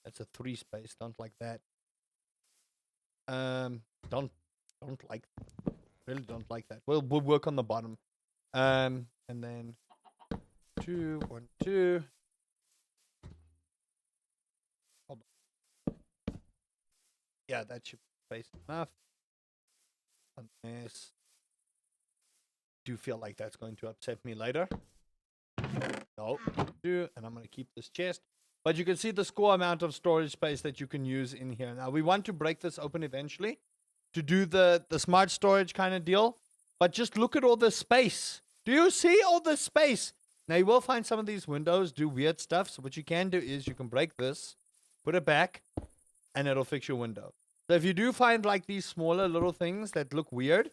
that's a 3 space. Don't like that. Don't like. Really don't like that. We'll work on the bottom. And then 2, 1, 2. Hold on. Yeah, that should be space enough. Unless do feel like that's going to upset me later. No, do, and I'm going to keep this chest. But you can see the score amount of storage space that you can use in here. Now we want to break this open eventually to do the smart storage kind of deal. But just look at all this space. Do you see all this space? Now you will find some of these windows do weird stuff. So what you can do is you can break this, put it back, and it'll fix your window. So if you do find like these smaller little things that look weird,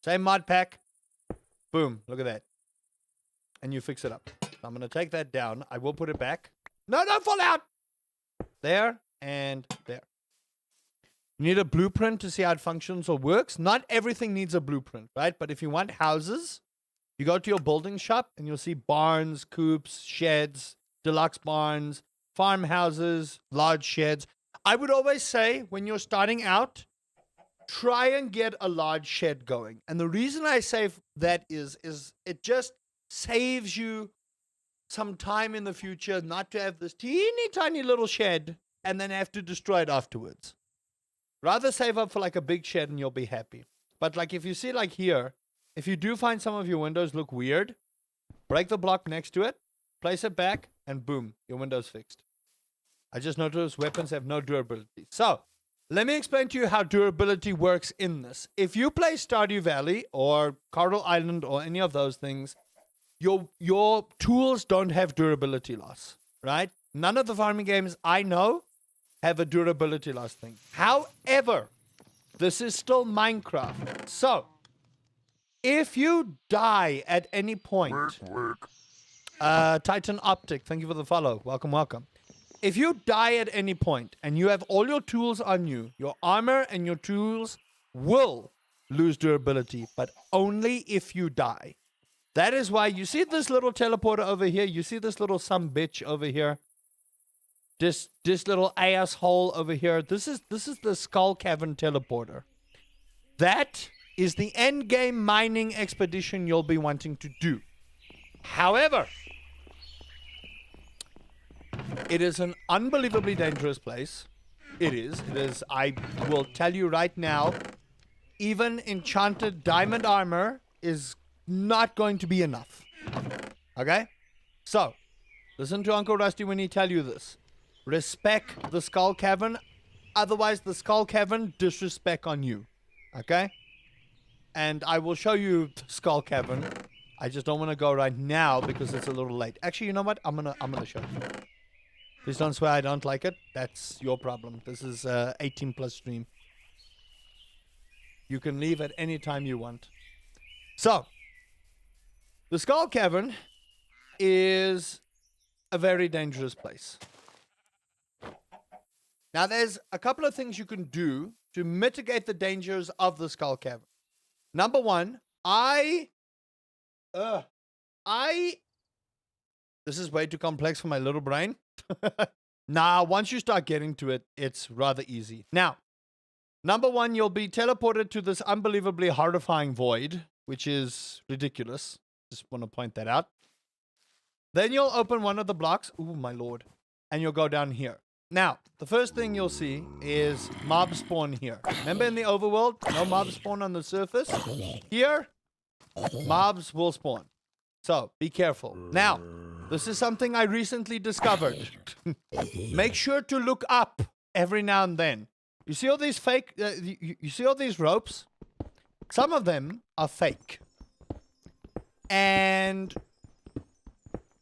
same mod pack, boom, look at that. And you fix it up. So I'm going to take that down. I will put it back. No, don't fall out. There and there. You need a blueprint to see how it functions or works. Not everything needs a blueprint, right? But if you want houses, you go to your building shop and you'll see barns, coops, sheds, deluxe barns, farmhouses, large sheds. I would always say when you're starting out, try and get a large shed going. And the reason I say that is it just saves you some time in the future not to have this teeny tiny little shed and then have to destroy it afterwards. Rather save up for like a big shed and you'll be happy. But like if you see like here, if you do find some of your windows look weird, break the block next to it, place it back, and boom, your window's fixed. I just noticed weapons have no durability. So, let me explain to you how durability works in this. If you play Stardew Valley or Coral Island or any of those things, your tools don't have durability loss, right? None of the farming games I know have a durability loss thing. However, this is still Minecraft. So, if you die at any point, Titan Optic, thank you for the follow. Welcome, welcome. if you die at any point and you have all your tools on you, your armor and your tools will lose durability, but only if you die. That is why you see this little teleporter over here. You see this little some bitch over here. This little asshole over here. This is the Skull Cavern teleporter. That is the end game mining expedition you'll be wanting to do. However, it is an unbelievably dangerous place. It is. I will tell you right now, even enchanted diamond armor is not going to be enough. Okay? So, listen to Uncle Rusty when he tell you this. Respect the Skull Cavern. Otherwise, the Skull Cavern disrespect on you. Okay? And I will show you the Skull Cavern. I just don't want to go right now because it's a little late. Actually, you know what? I'm gonna show you. Please don't swear I don't like it. That's your problem. This is 18 plus stream. You can leave at any time you want. So, the Skull Cavern is a very dangerous place. Now, there's a couple of things you can do to mitigate the dangers of the Skull Cavern. Number one, this is way too complex for my little brain. Nah, once you start getting to it, it's rather easy. Now, number one, you'll be teleported to this unbelievably horrifying void, which is ridiculous. Just want to point that out. Then you'll open one of the blocks. Ooh, my lord. And you'll go down here. Now, the first thing you'll see is mob spawn here. Remember in the overworld, no mob spawn on the surface? Here, mobs will spawn. So, be careful. Now, this is something I recently discovered. Make sure to look up every now and then. You see all these fake, you see all these ropes? Some of them are fake. And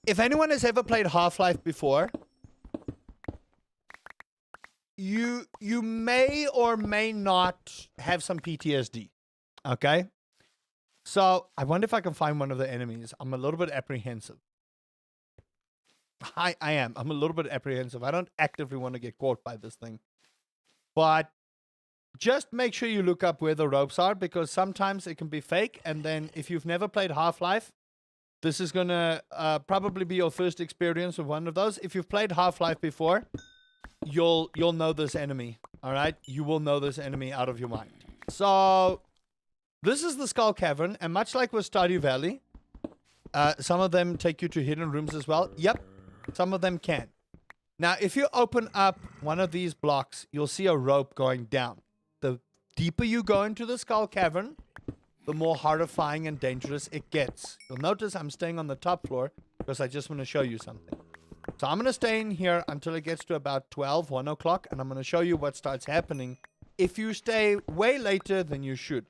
if anyone has ever played Half-Life before, you may or may not have some PTSD. Okay? So, I wonder if I can find one of the enemies. I'm a little bit apprehensive. I am. I'm a little bit apprehensive. I don't actively want to get caught by this thing. But just make sure you look up where the ropes are, because sometimes it can be fake. And then if you've never played Half-Life, this is going to probably be your first experience with one of those. If you've played Half-Life before, you'll know this enemy. All right? You will know this enemy out of your mind. So, this is the Skull Cavern. And much like with Stardew Valley, some of them take you to hidden rooms as well. Yep. Some of them can. Now, if you open up one of these blocks, you'll see a rope going down. The deeper you go into the Skull Cavern, the more horrifying and dangerous it gets. You'll notice I'm staying on the top floor because I just want to show you something. So I'm going to stay in here until it gets to about 12, 1 o'clock, and I'm going to show you what starts happening if you stay way later than you should.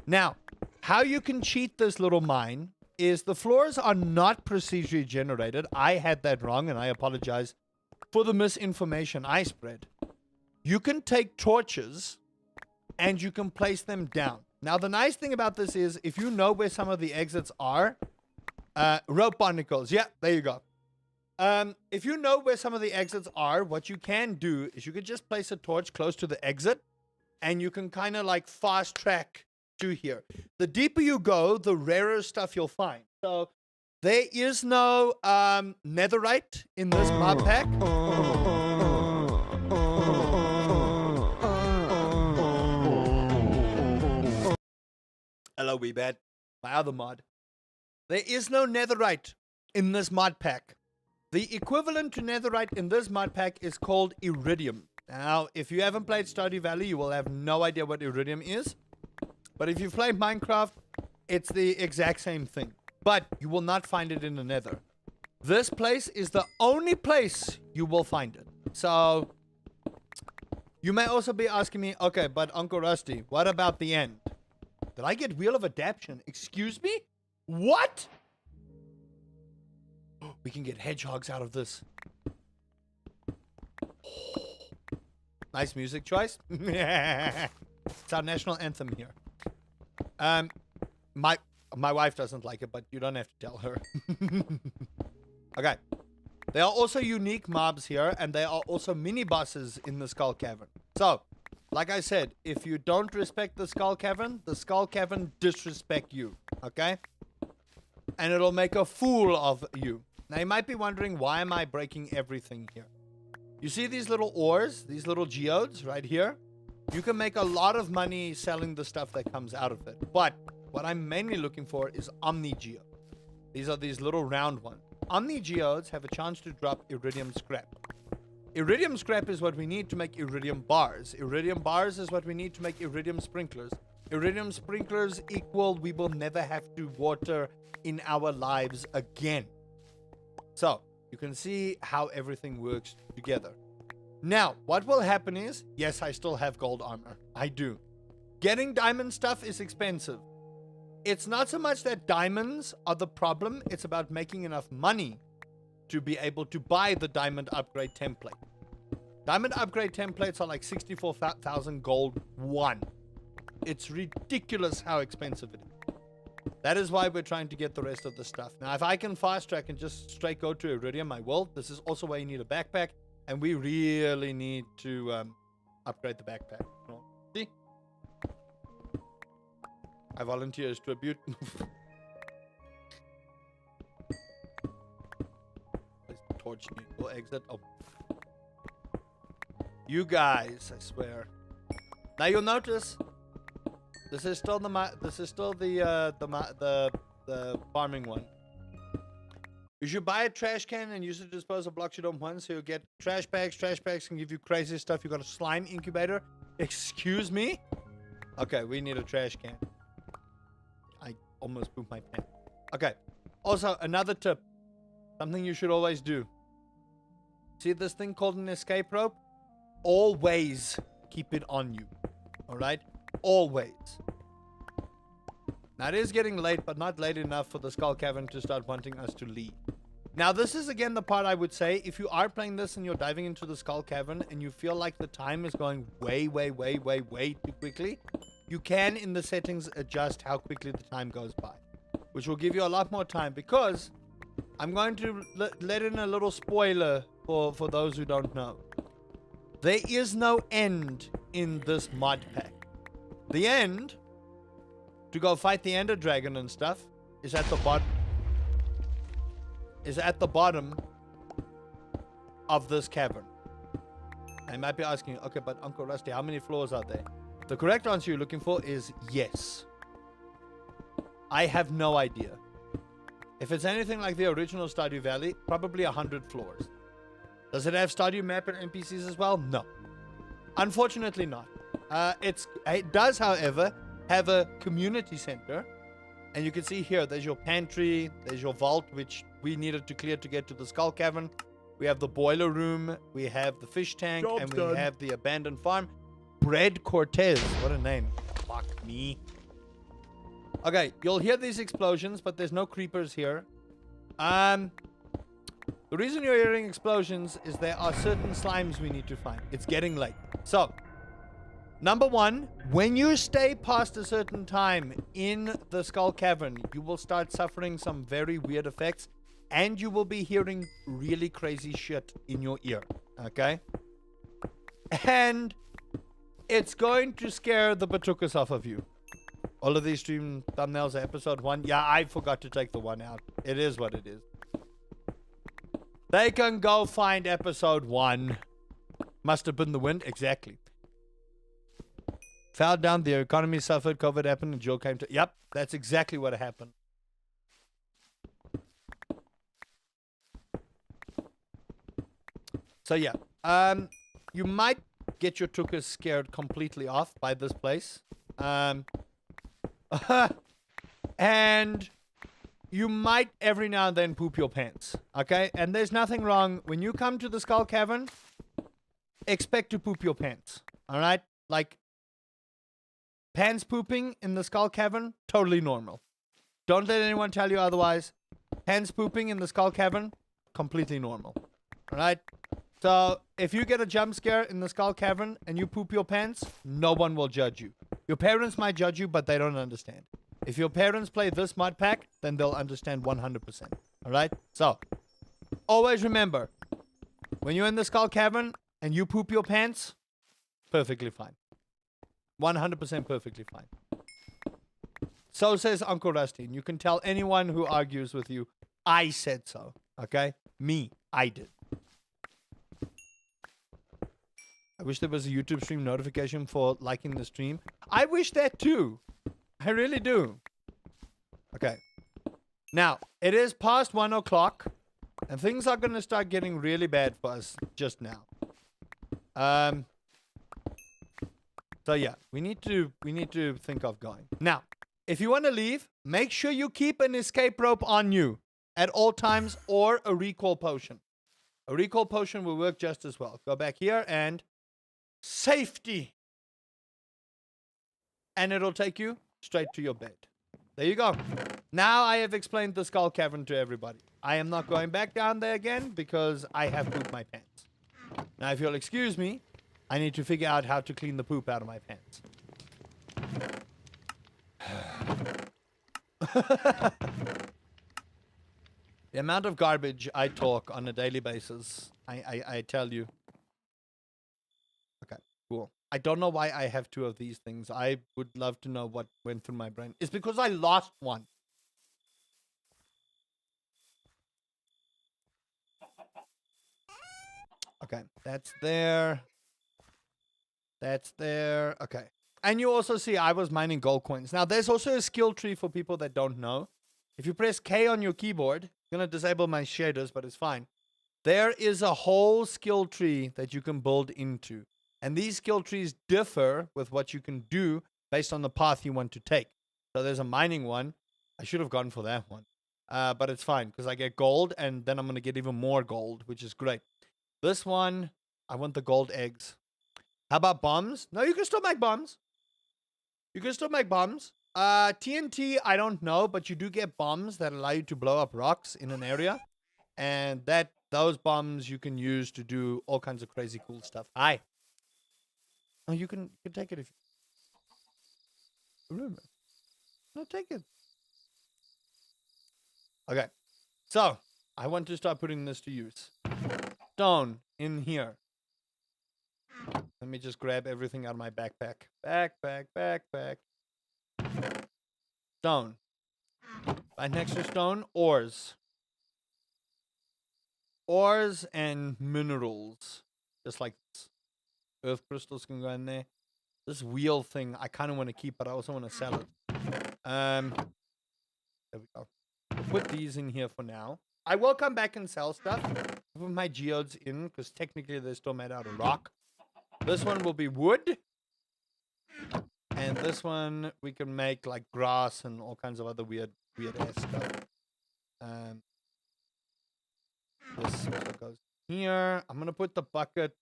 Now, how you can cheat this little mine is the floors are not procedurally generated. I had that wrong, and I apologize for the misinformation I spread. You can take torches, and you can place them down. Now, the nice thing about this is, if you know where some of the exits are, rope barnacles. Yeah, there you go. If you know where some of the exits are, what you can do is you could just place a torch close to the exit, and you can kind of like fast track to here. The deeper you go, the rarer stuff you'll find. So there is no netherite in this mod pack. Hello, Weebad. My other mod. There is no netherite in this mod pack. The equivalent to netherite in this mod pack is called iridium. Now, if you haven't played Stardew Valley, you will have no idea what iridium is. But if you play Minecraft, it's the exact same thing. But you will not find it in the nether. This place is the only place you will find it. So, you may also be asking me, okay, but Uncle Rusty, what about the end? Did I get Wheel of Adaption? Excuse me? What? We can get hedgehogs out of this. Nice music choice. It's our national anthem here. My wife doesn't like it, but you don't have to tell her. Okay. There are also unique mobs here, and there are also mini bosses in the Skull Cavern. So, like I said, if you don't respect the Skull Cavern disrespect you, okay? And it'll make a fool of you. Now, you might be wondering, why am I breaking everything here? You see these little ores, these little geodes right here? You can make a lot of money selling the stuff that comes out of it. But what I'm mainly looking for is Omni Geode. These are these little round ones. Omni Geodes have a chance to drop iridium scrap. Iridium scrap is what we need to make iridium bars. Iridium bars is what we need to make iridium sprinklers. Iridium sprinklers equal we will never have to water in our lives again. So, you can see how everything works together. Now, what will happen is, yes, I still have gold armor. I do. Getting diamond stuff is expensive. It's not so much that diamonds are the problem, it's about making enough money to be able to buy the diamond upgrade template. Diamond upgrade templates are like 64,000 gold one. It's ridiculous how expensive it is. That is why we're trying to get the rest of the stuff. Now, if I can fast track and just straight go to Iridium, I will. This is also why you need a backpack, and we really need to upgrade the backpack. See? I volunteer as tribute. Torch will exit. Oh. You guys, I swear. Now you'll notice this is still the farming one. You should buy a trash can and use it to dispose of blocks you don't want, so you'll get trash bags. Trash bags can give you crazy stuff. You got a slime incubator. Excuse me? Okay, we need a trash can. I almost pooped my pants. Okay. Also, another tip. Something you should always do. See this thing called an escape rope? Always keep it on you. Alright? Always. Now, it is getting late, but not late enough for the Skull Cavern to start wanting us to leave. Now, this is again the part I would say, if you are playing this and you're diving into the Skull Cavern and you feel like the time is going way too quickly, you can, in the settings, adjust how quickly the time goes by, which will give you a lot more time, because I'm going to let in a little spoiler for those who don't know. There is no end in this mod pack. The end, to go fight the Ender Dragon and stuff, is at the bottom of this cavern. I might be asking, okay, but Uncle Rusty, how many floors are there? The correct answer you're looking for is yes. I have no idea. If it's anything like the original Stardew Valley, probably 100 floors. Does it have Stardew map and NPCs as well? No. Unfortunately not. It does, however, have a community center. And you can see here, there's your pantry, there's your vault, which we needed to clear to get to the Skull Cavern. We have the boiler room, we have the fish tank, and we have the abandoned farm. Bread Cortez, what a name. Fuck me. Okay, you'll hear these explosions, but there's no creepers here. The reason you're hearing explosions is there are certain slimes we need to find. It's getting late. So, number one, when you stay past a certain time in the Skull Cavern, you will start suffering some very weird effects, and you will be hearing really crazy shit in your ear. Okay? And it's going to scare the batukas off of you. All of these stream thumbnails are episode 1. Yeah, I forgot to take the 1 out. It is what it is. They can go find episode 1. Must have been the wind. Exactly. Fell down, the economy suffered, COVID happened, and Joe came to... Yep, that's exactly what happened. So yeah, you might get your tukas scared completely off by this place. And you might every now and then poop your pants. Okay? And there's nothing wrong. When you come to the Skull Cavern, expect to poop your pants. Alright? Like, pants pooping in the Skull Cavern, totally normal. Don't let anyone tell you otherwise. Pants pooping in the Skull Cavern, completely normal. Alright? So, if you get a jump scare in the Skull Cavern and you poop your pants, no one will judge you. Your parents might judge you, but they don't understand. If your parents play this mod pack, then they'll understand 100%. Alright? So, always remember, when you're in the Skull Cavern and you poop your pants, perfectly fine. 100% perfectly fine. So says Uncle Rusty. And you can tell anyone who argues with you, I said so. Okay? Me. I did. I wish there was a YouTube stream notification for liking the stream. I wish that too. I really do. Okay. Now, it is past 1 o'clock. And things are going to start getting really bad for us just now. So yeah, we need to think of going. Now, if you want to leave, make sure you keep an escape rope on you at all times or a recall potion. A recall potion will work just as well. Go back here and safety. And it'll take you straight to your bed. There you go. Now I have explained the Skull Cavern to everybody. I am not going back down there again because I have pooped my pants. Now, if you'll excuse me, I need to figure out how to clean the poop out of my pants. The amount of garbage I talk on a daily basis, I tell you. Okay, cool. I don't know why I have 2 of these things. I would love to know what went through my brain. It's because I lost one. Okay, that's there. That's there. Okay. And you also see I was mining gold coins. Now, there's also a skill tree for people that don't know. If you press K on your keyboard, it's going to disable my shaders, but it's fine. There is a whole skill tree that you can build into. And these skill trees differ with what you can do based on the path you want to take. So there's a mining one. I should have gone for that one. But it's fine because I get gold and then I'm going to get even more gold, which is great. This one, I want the gold eggs. How about bombs? No, you can still make bombs. You can still make bombs. TNT, I don't know, but you do get bombs that allow you to blow up rocks in an area. And those bombs you can use to do all kinds of crazy cool stuff. Hi. Oh, you can take it if you... No, take it. Okay. So, I want to start putting this to use. Stone in here. Let me just grab everything out of my backpack. Backpack. Stone. Right next to stone, ores. Ores and minerals. Just like this. Earth crystals can go in there. This wheel thing, I kind of want to keep, but I also want to sell it. There we go. I'll put these in here for now. I will come back and sell stuff. I'll put my geodes in, because technically they're still made out of rock. This one will be wood. And this one we can make like grass and all kinds of other weird ass stuff. This also goes here. I'm gonna put the bucket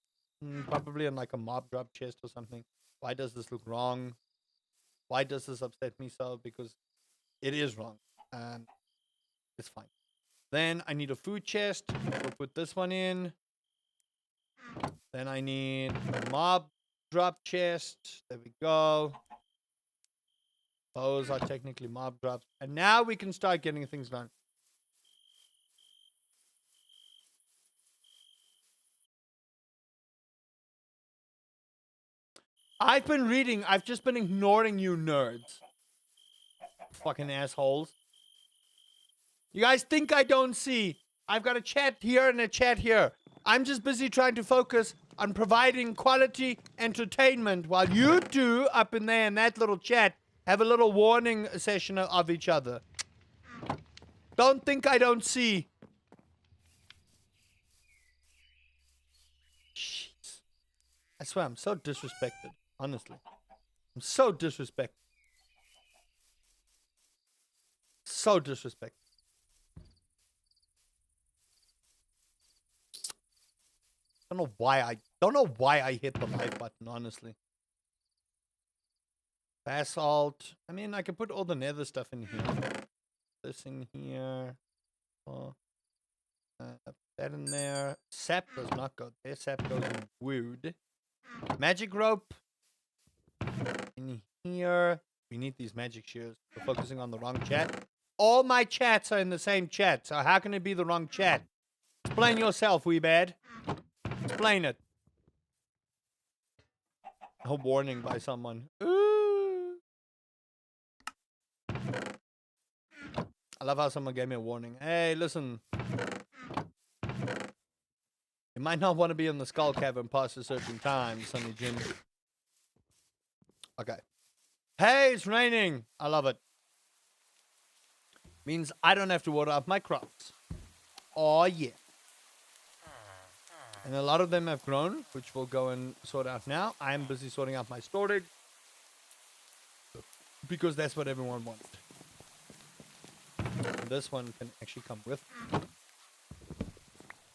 probably in like a mob drop chest or something. Why does this look wrong? Why does this upset me so? Because it is wrong. It's fine. Then I need a food chest. We'll put this one in. Then I need a mob drop chest. There we go. Those are technically mob drops. And now we can start getting things done. I've been reading. I've just been ignoring you nerds. Fucking assholes. You guys think I don't see. I've got a chat here and a chat here. I'm just busy trying to focus on providing quality entertainment while you two up in there in that little chat have a little warning session of each other. Don't think I don't see. Jeez. I swear I'm so disrespected. Honestly. I'm so disrespected. So disrespected. Don't know why I hit the like button, honestly. Basalt. I mean, I can put all the nether stuff in here. This in here. Oh. That in there. Sap does not go there. Sap goes in wood. Magic rope. In here. We need these magic shears. We're focusing on the wrong chat. All my chats are in the same chat. So how can it be the wrong chat? Explain yourself, Weebad. Explain it. A warning by someone. Ooh. I love how someone gave me a warning. Hey, listen. You might not want to be in the skull cavern past a certain time, Sonny Jim. Okay. Hey, it's raining. I love it. Means I don't have to water up my crops. Oh, yeah. And a lot of them have grown, which we'll go and sort out now. I'm busy sorting out my storage. Because that's what everyone wants. And this one can actually come with.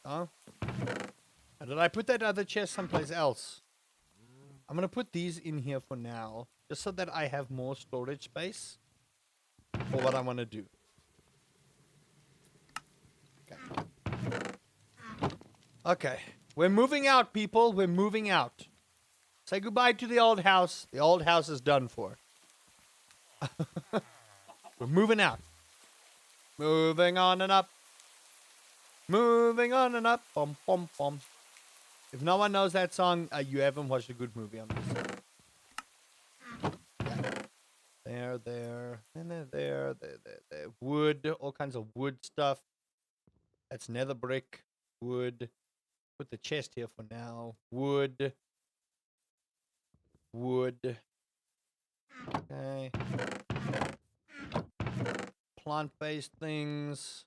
Oh. And did I put that other chest someplace else? I'm going to put these in here for now. Just so that I have more storage space. For what I want to do. Okay. Okay. We're moving out, people. We're moving out. Say goodbye to the old house. The old house is done for. We're moving out. Moving on and up. Moving on and up. Bum, bum, bum. If no one knows that song, you haven't watched a good movie on this. Yeah. There. And there. Wood. All kinds of wood stuff. That's nether brick. Wood. Put the chest here for now. Wood. Okay. Plant-based things.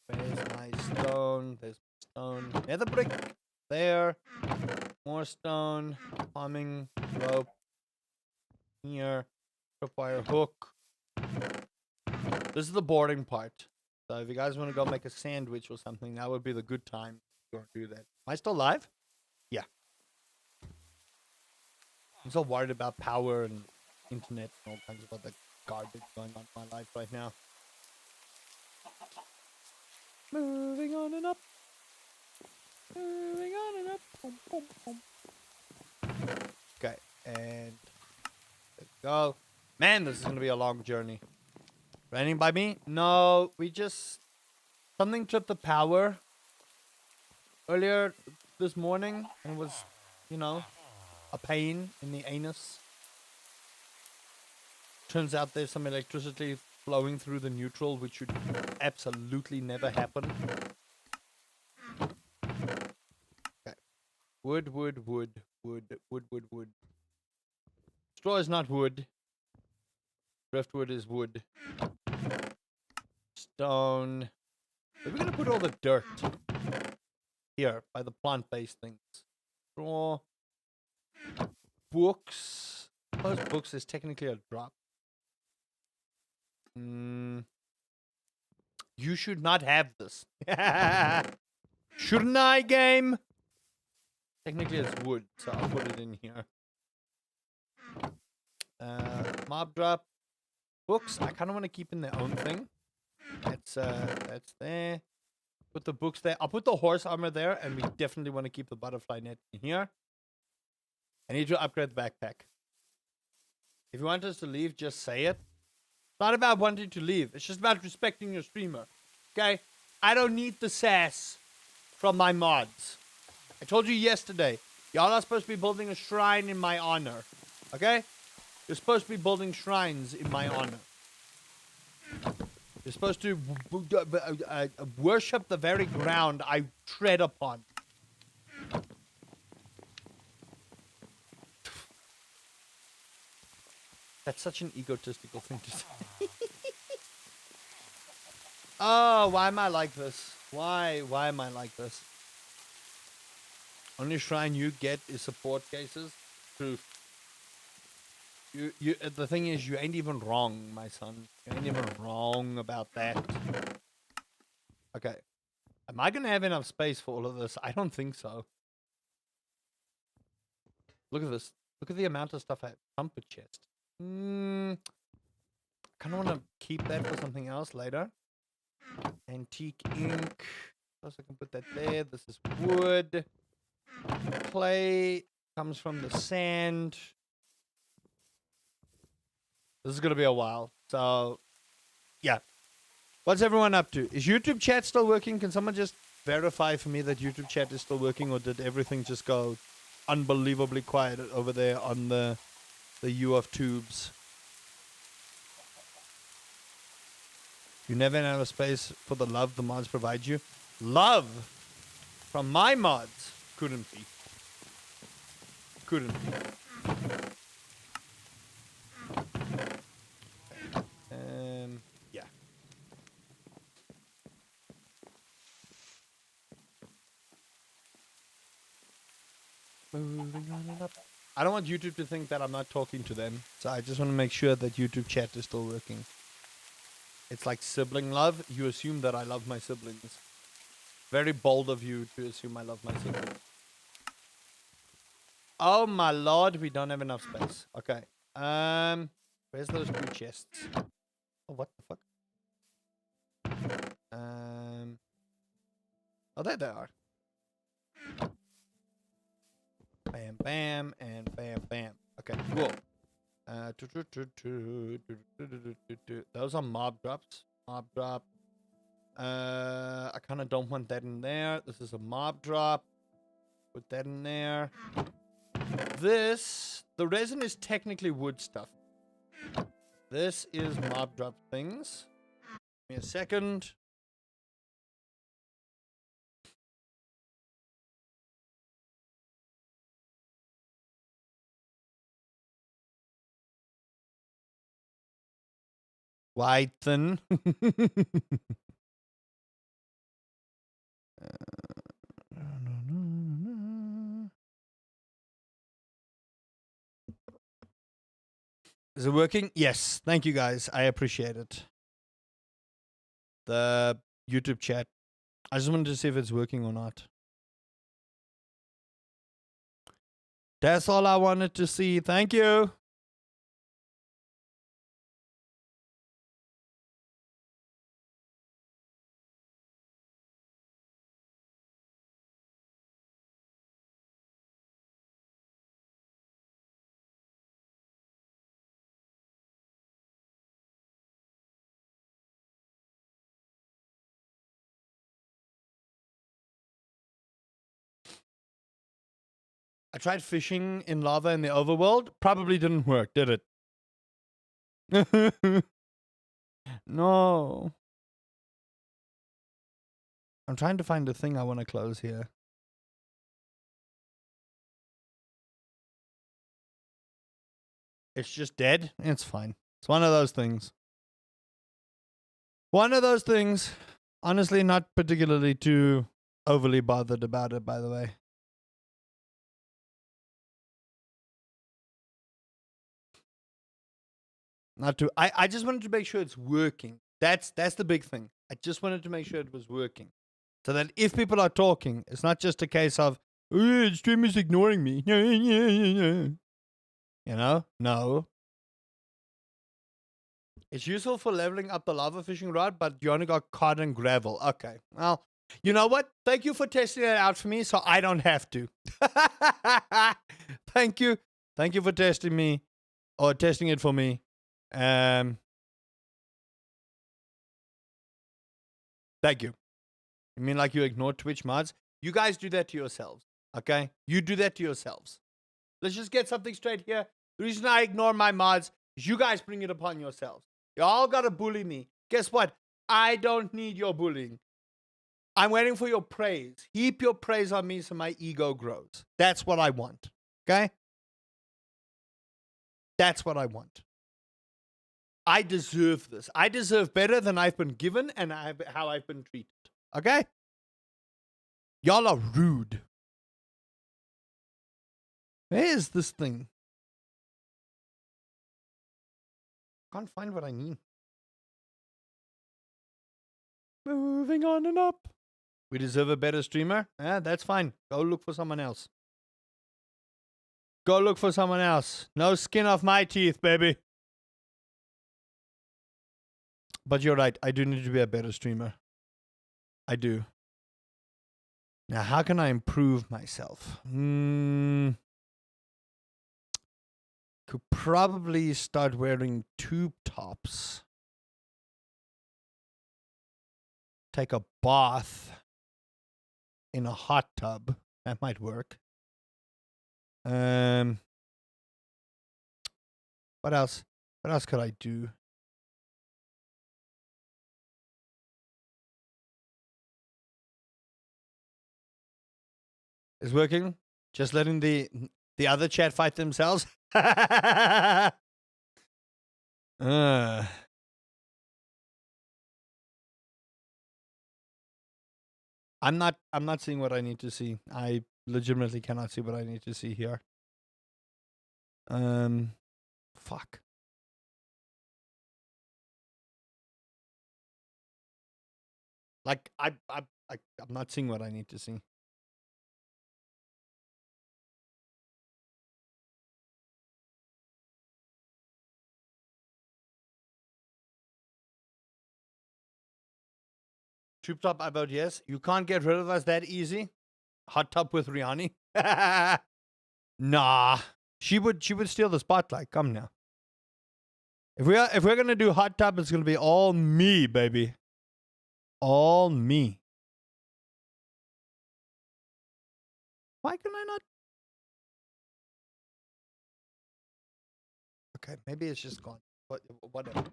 There's my stone. There's stone. Nether brick. There. More stone. Plumbing. Rope. Here. Tripwire hook. This is the boarding part. So if you guys want to go make a sandwich or something, that would be the good time to go do that. Am I still live? Yeah. I'm so worried about power and internet and all kinds of other garbage going on in my life right now. Moving on and up. Moving on and up. Boom, boom, boom. Okay, and let's go. Man, this is going to be a long journey. Raining by me? No, we just... Something tripped the power earlier this morning, and it was, you know, a pain in the anus. Turns out there's some electricity flowing through the neutral, which should absolutely never happen. Okay. Wood. Straw is not wood. Driftwood is wood. Stone. We're going to put all the dirt here by the plant-based things. Straw. Books. Those books is technically a drop. You should not have this. Shouldn't I, game? Technically it's wood, so I'll put it in here. Mob drop. Books, I kind of want to keep in their own thing. That's there. Put the books there. I'll put the horse armor there, and we definitely want to keep the butterfly net in here. I need to upgrade the backpack. If you want us to leave, just say it. It's not about wanting to leave. It's just about respecting your streamer. Okay? I don't need the sass from my mods. I told you yesterday. Y'all are supposed to be building a shrine in my honor. Okay? You're supposed to be building shrines in my honor. You're supposed to worship the very ground I tread upon. That's such an egotistical thing to say. Oh, why am I like this? Why am I like this? Only shrine you get is support cases. Truth. The thing is, you ain't even wrong, my son. You ain't even wrong about that. Okay. Am I gonna have enough space for all of this? I don't think so. Look at this. Look at the amount of stuff I have. Trumpet chest. I kind of want to keep that for something else later. Antique ink. Also, I can put that there. This is wood. Clay comes from the sand. This is going to be a while. So, yeah. What's everyone up to? Is YouTube chat still working? Can someone just verify for me that YouTube chat is still working, or did everything just go unbelievably quiet over there on the U of tubes? You never have a space for the love the mods provide you. Love from my mods couldn't be. Couldn't be. Yeah. Moving on and up. I don't want YouTube to think that I'm not talking to them, so I just want to make sure that YouTube chat is still working. It's like sibling love. You assume that I love my siblings. Very bold of you to assume I love my siblings. Oh my lord, we don't have enough space. Okay. Where's those two chests? Oh, what the fuck? Oh, there they are. Bam, bam, and bam, bam. Okay, cool. Those are mob drops. Mob drop. I kind of don't want that in there. This is a mob drop. Put that in there. This, the resin is technically wood stuff. This is mob drop things. Give me a second. White thin. Is it working? Yes. Thank you guys. I appreciate it. The YouTube chat. I just wanted to see if it's working or not. That's all I wanted to see. Thank you. I tried fishing in lava in the overworld. Probably didn't work, did it? No. I'm trying to find the thing I want to close here. It's just dead. It's fine. It's one of those things. One of those things. Honestly, not particularly too overly bothered about it, by the way. Not too. I just wanted to make sure it's working. That's the big thing. I just wanted to make sure it was working. So that if people are talking, it's not just a case of, oh, the stream is ignoring me. You know? No. It's useful for leveling up the lava fishing rod, but you only got cod and gravel. Okay. Well, you know what? Thank you for testing it out for me so I don't have to. Thank you. Thank you for testing me. Or testing it for me. Thank you. You mean like you ignore Twitch mods? You guys do that to yourselves. Okay? You do that to yourselves. Let's just get something straight here. The reason I ignore my mods is you guys bring it upon yourselves. Y'all gotta bully me. Guess what? I don't need your bullying. I'm waiting for your praise. Heap your praise on me so my ego grows. That's what I want. Okay? That's what I want. I deserve this. I deserve better than I've been given and how I've been treated. Okay? Y'all are rude. Where is this thing? Can't find what I need. Moving on and up. We deserve a better streamer? Yeah, that's fine. Go look for someone else. Go look for someone else. No skin off my teeth, baby. But you're right. I do need to be a better streamer. I do. Now, how can I improve myself? Could probably start wearing tube tops. take a bath in a hot tub. That might work. What else? What else could I do? It's working. Just letting the other chat fight themselves. I'm not seeing what I need to see. I legitimately cannot see what I need to see here. Fuck. Like I'm not seeing what I need to see. Tube top, I vote yes. You can't get rid of us that easy. Hot tub with Rihanna. Nah, she would steal the spotlight. Come now. If we're gonna do hot tub, it's gonna be all me, baby. All me. Why can I not? Okay, maybe it's just gone. Whatever.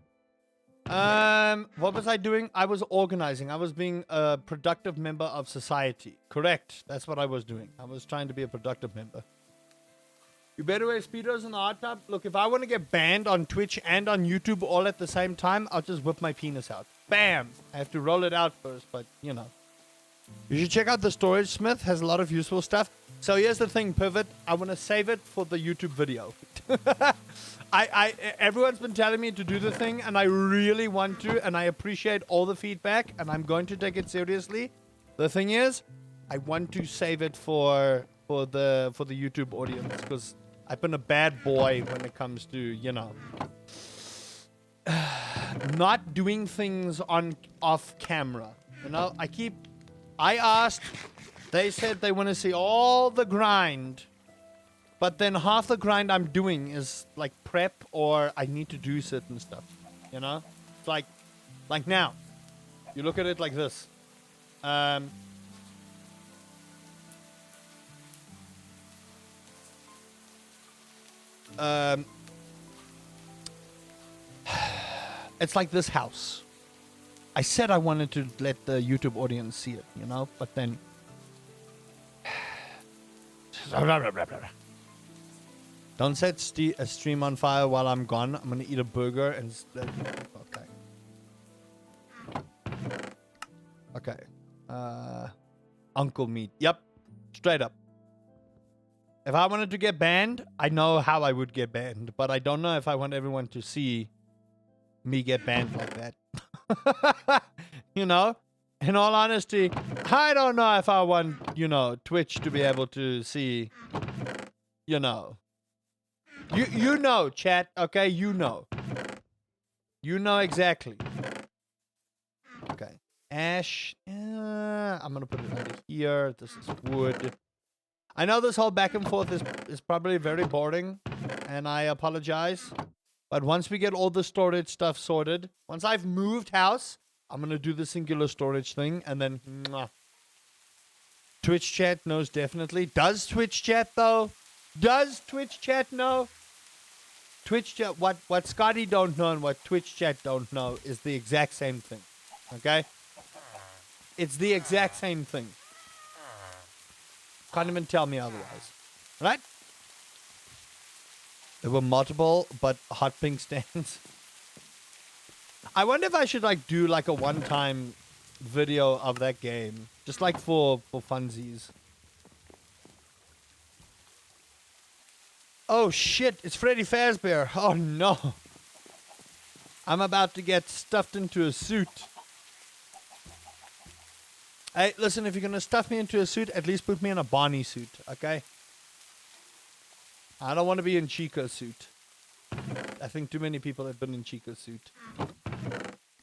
What was I doing? I was organizing. I was being a productive member of society. Correct. That's what I was doing. I was trying to be a productive member. You better wear speedos in the hot tub. Look, if I want to get banned on Twitch and on YouTube all at the same time, I'll just whip my penis out. Bam! I have to roll it out first, but you know. You should check out the Storage Smith. Has a lot of useful stuff. So here's the thing, Pivot. I want to save it for the YouTube video. Everyone's been telling me to do the thing, and I really want to, and I appreciate all the feedback, and I'm going to take it seriously. The thing is, I want to save it for the YouTube audience, because I've been a bad boy when it comes to, you know, not doing things off camera. You know, I asked, they said they want to see all the grind. But then half the grind I'm doing is like prep, or I need to do certain stuff, you know? It's like now, you look at it like this. It's like this house. I said I wanted to let the YouTube audience see it, you know? But then... Don't set a stream on fire while I'm gone. I'm gonna eat a burger and... Okay. Uncle meat. Yep. Straight up. If I wanted to get banned, I know how I would get banned. But I don't know if I want everyone to see me get banned like that. You know? In all honesty, I don't know if I want, you know, Twitch to be able to see, you know... You know, chat, okay? You know. You know exactly. Okay. Ash. I'm going to put it under here. This is wood. I know this whole back and forth is probably very boring, and I apologize. But once we get all the storage stuff sorted, once I've moved house, I'm going to do the singular storage thing, and then... Mwah. Twitch chat knows definitely. Does Twitch chat, though? Does Twitch chat know? Twitch chat, what Scotty don't know and what Twitch chat don't know is the exact same thing. Okay? It's the exact same thing. Can't even tell me otherwise. Right? There were multiple, but hot pink stands. I wonder if I should like do like a one-time video of that game. Just like for funsies. Oh shit, it's Freddy Fazbear. Oh no. I'm about to get stuffed into a suit. Hey, listen, if you're going to stuff me into a suit, at least put me in a Barney suit, okay? I don't want to be in Chico's suit. I think too many people have been in Chico's suit.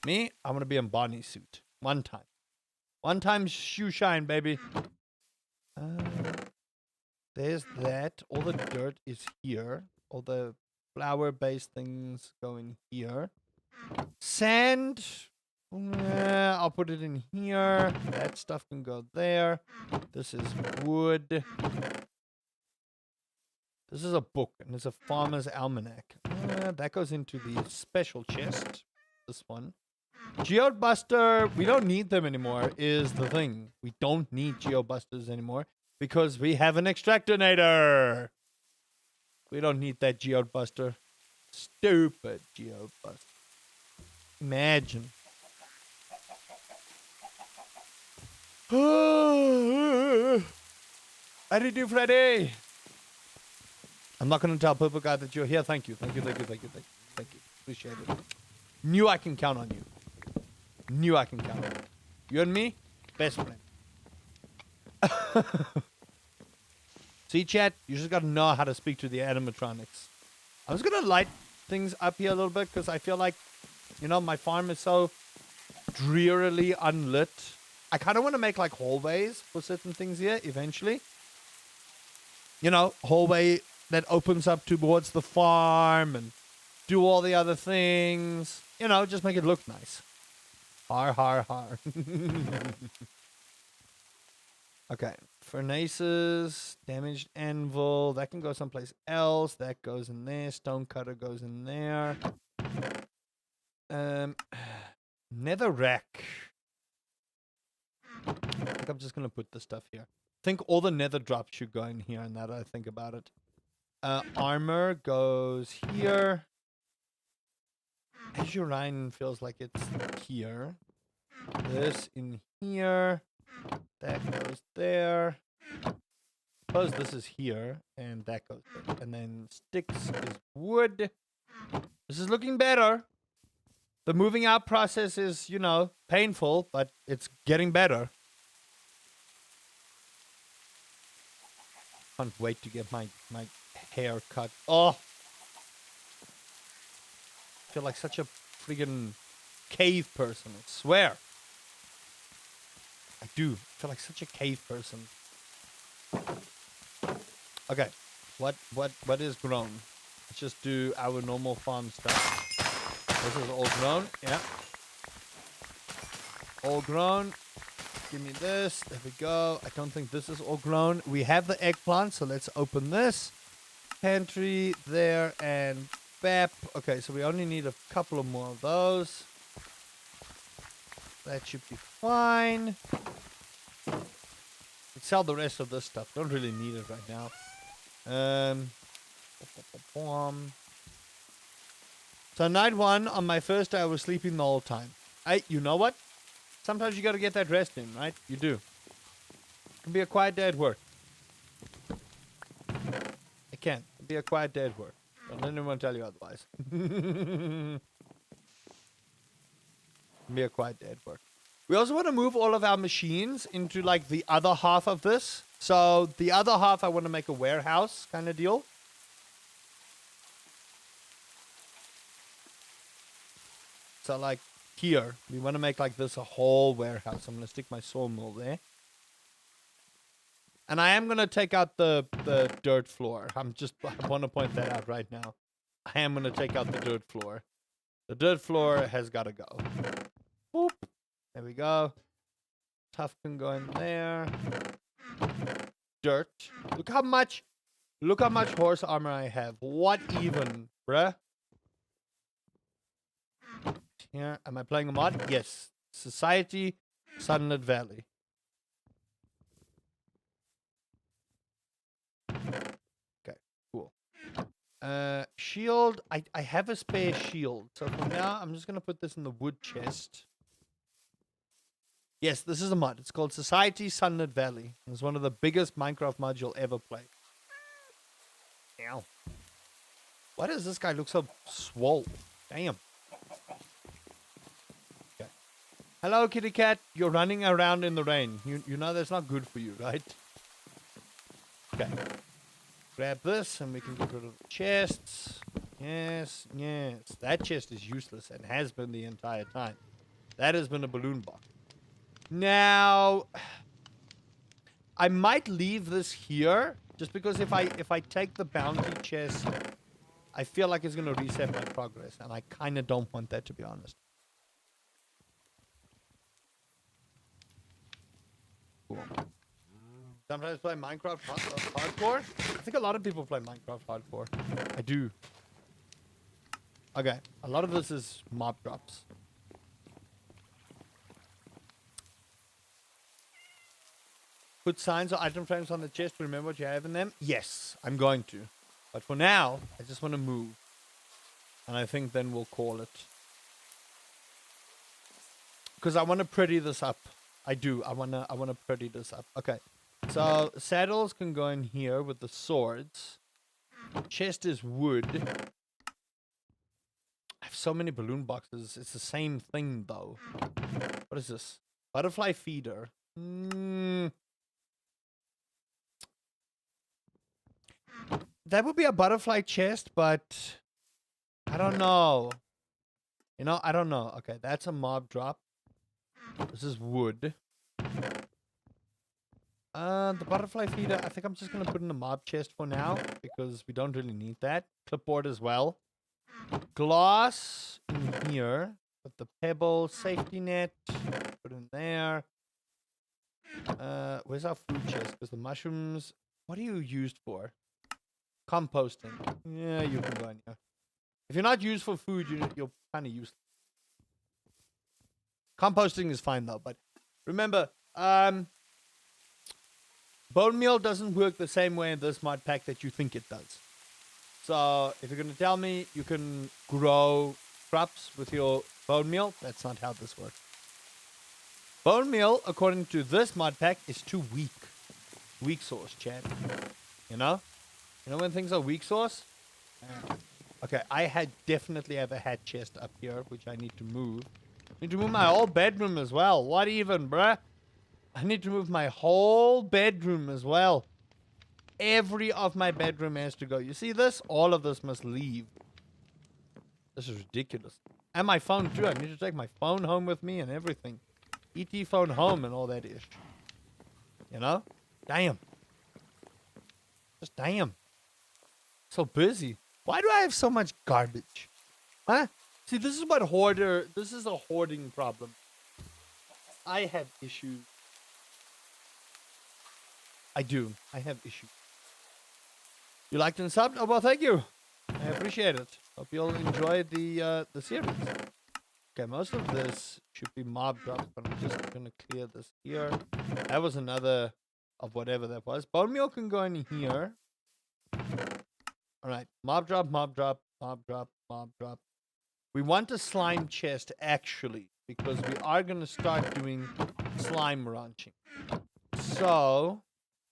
Me, I want to be in Barney's suit. One time. One time shoe shine, baby. There's that. All the dirt is here. All the flower-based things going here. Sand. I'll put it in here. That stuff can go there. This is wood. This is a book, and it's a farmer's almanac. That goes into the special chest. This one. Geobuster, we don't need them anymore, is the thing. We don't need Geobusters anymore because we have an Extractonator. We don't need that Geobuster. Stupid Geobuster. Imagine. How do you do, Freddy? I'm not going to tell Purple Guy that you're here. Thank you. Thank you. Thank you. Thank you. Thank you. Thank you. Appreciate it. Knew I can count on you. Knew I can count on you. You and me, best friend. See, chat, you just got to know how to speak to the animatronics. I was going to light things up here a little bit because I feel like, you know, my farm is so drearily unlit. I kind of want to make like hallways for certain things here eventually. You know, hallway that opens up towards the farm and do all the other things. You know, just make it look nice. Har, har, har. Okay. Furnaces, damaged anvil. That can go someplace else. That goes in there. Stone cutter goes in there. Nether rack. I think I'm just going to put this stuff here. I think all the nether drops should go in here, and now that I think about it. Armor goes here. Azurine feels like it's here. This in here. That goes there. Suppose this is here, and that goes there. And then sticks is wood. This is looking better. The moving out process is, you know, painful, but it's getting better. Can't wait to get my hair cut. Oh! I feel like such a friggin' cave person, I swear. I do. I feel like such a cave person. Okay. What is grown? Let's just do our normal farm stuff. This is all grown. Yeah. All grown. Give me this. There we go. I don't think this is all grown. We have the eggplant, so let's open this. Pantry there and BAP. Okay, so we only need a couple of more of those. That should be fine. Let's sell the rest of this stuff. Don't really need it right now. So night one, on my first day, I was sleeping the whole time. You know what? Sometimes you got to get that rest in, right? You do. It can be a quiet day at work. It can. It'll be a quiet day at work. Don't let anyone tell you otherwise. Be a quiet day at work. We also want to move all of our machines into like the other half of this. So the other half I want to make a warehouse kind of deal. So like here, we want to make like this a whole warehouse. I'm going to stick my sawmill there. And I am going to take out the dirt floor. I want to point that out right now. I am going to take out the dirt floor. The dirt floor has got to go. Boop. There we go. Tough can go in there. Dirt. Look how much horse armor I have. What even, bruh? Here, am I playing a mod? Yes. Society, Sunlit Valley. Okay, cool. Shield. I have a spare shield. So for now, I'm just going to put this in the wood chest. Yes, this is a mod. It's called Society Sunlit Valley. It's one of the biggest Minecraft mods you'll ever play. Ow. Why does this guy look so swole? Damn. Okay. Hello, kitty cat. You're running around in the rain. You know that's not good for you, right? Okay. Grab this and we can get rid of the chests. Yes, yes. That chest is useless and has been the entire time. That has been a balloon box. Now, I might leave this here just because if I take the bounty chest, I feel like it's going to reset my progress, and I kind of don't want that, to be honest. Sometimes play Minecraft hardcore. I think a lot of people play Minecraft hardcore. I do. Okay, a lot of this is mob drops. Put signs or item frames on the chest to remember what you have in them? Yes, I'm going to. But for now, I just want to move. And I think then we'll call it. Because I want to pretty this up. I do. I wanna pretty this up. Okay. So saddles can go in here with the swords. Chest is wood. I have so many balloon boxes. It's the same thing though. What is this? Butterfly feeder. That would be a butterfly chest, but I don't know. You know, I don't know. Okay, that's a mob drop. This is wood. The butterfly feeder, I think I'm just going to put in the mob chest for now because we don't really need that. Clipboard as well. Glass in here. Put the pebble, safety net. Put in there. Where's our food chest? Because the mushrooms, what are you used for? Composting. Yeah, you can go in here. If you're not used for food, you're kind of useless. Composting is fine though, but remember, bone meal doesn't work the same way in this mod pack that you think it does. So if you're going to tell me you can grow crops with your bone meal, that's not how this works. Bone meal, according to this mod pack, is too weak. Weak sauce, chat. You know? You know when things are weak sauce? Okay, I definitely have a hat chest up here, which I need to move. I need to move my whole bedroom as well. What even, bruh? I need to move my whole bedroom as well. Every of my bedroom has to go. You see this? All of this must leave. This is ridiculous. And my phone too. I need to take my phone home with me and everything. ET phone home and all that ish. You know? Damn. Just damn. So busy. Why do I have so much garbage? Huh? See, this is a hoarding problem. I have issues. I do. I have issues. You liked and subbed? Oh, well, thank you. I appreciate it. Hope you'll enjoy the series. Okay, most of this should be mob drops, but I'm just going to clear this here. That was another of whatever that was. Bone meal can go in here. All right. Mob drop, mob drop, mob drop, mob drop. We want a slime chest, actually, because we are going to start doing slime ranching. So,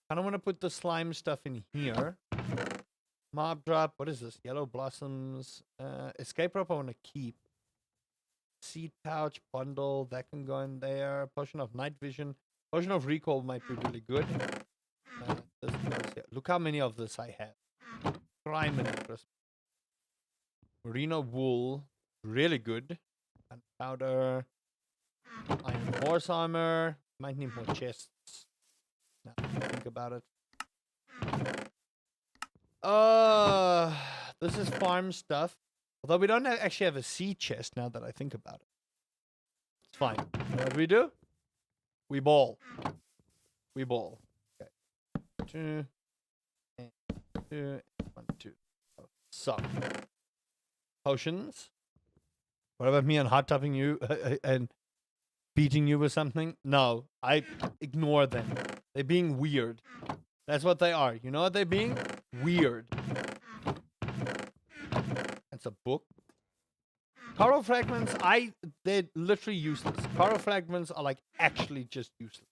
I don't want to put the slime stuff in here. Mob drop. What is this? Yellow blossoms. Escape rope I want to keep. Seed pouch, bundle. That can go in there. Potion of night vision. Potion of recall might be really good. This goes here. Look how many of this I have. Crime and interest. Merino wool. Really good. Gunpowder. Iron horse armor. Might need more chests. Now think about it. This is farm stuff. Although we don't actually have a seed chest now that I think about it. It's fine. You know what we do? We ball. We ball. Okay. 2 and 2 and 1, 2. So. Potions. What about me on hot topping you and beating you with something? No, I ignore them. They're being weird. That's what they are. You know what they're being? Weird. That's a book. Coral fragments, they're literally useless. Coral fragments are like actually just useless.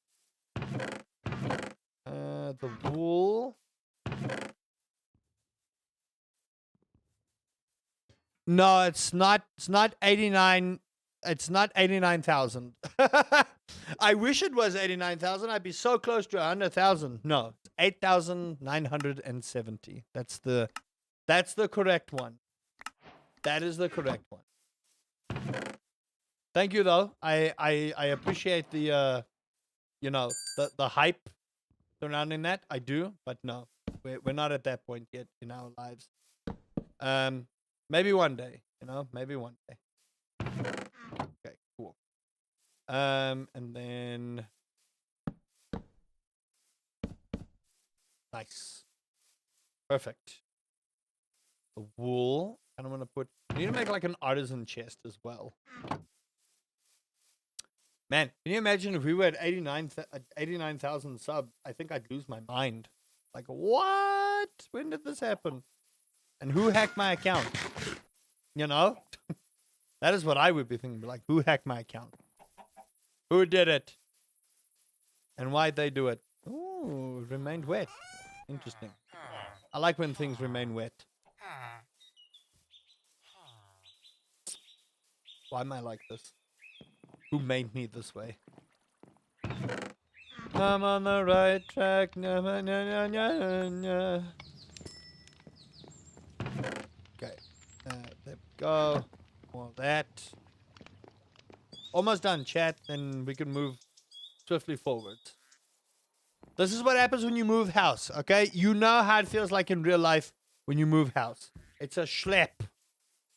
The wool. No, it's not 89. It's not 89,000. I wish it was 89,000. I'd be so close to 100,000. No, it's 8,970. That's the correct one. That is the correct one. Thank you though. I appreciate the the hype surrounding that. I do, but no. We're not at that point yet in our lives. Maybe one day, maybe one day. Okay, cool. And then Nice. Perfect. The wool. And I'm going to put... I need to make like an artisan chest as well. Man, can you imagine if we were at 89,000 subs? I think I'd lose my mind. Like, what? When did this happen? And who hacked my account? You know? That is what I would be thinking. Like, who hacked my account? Who did it? And why'd they do it? Ooh, it remained wet. Interesting. I like when things remain wet. Why am I like this? Who made me this way? I'm on the right track. Okay. There we go. More of that. Almost done, chat. Then we can move swiftly forward. This is what happens when you move house, okay? You know how it feels like in real life when you move house. It's a schlep.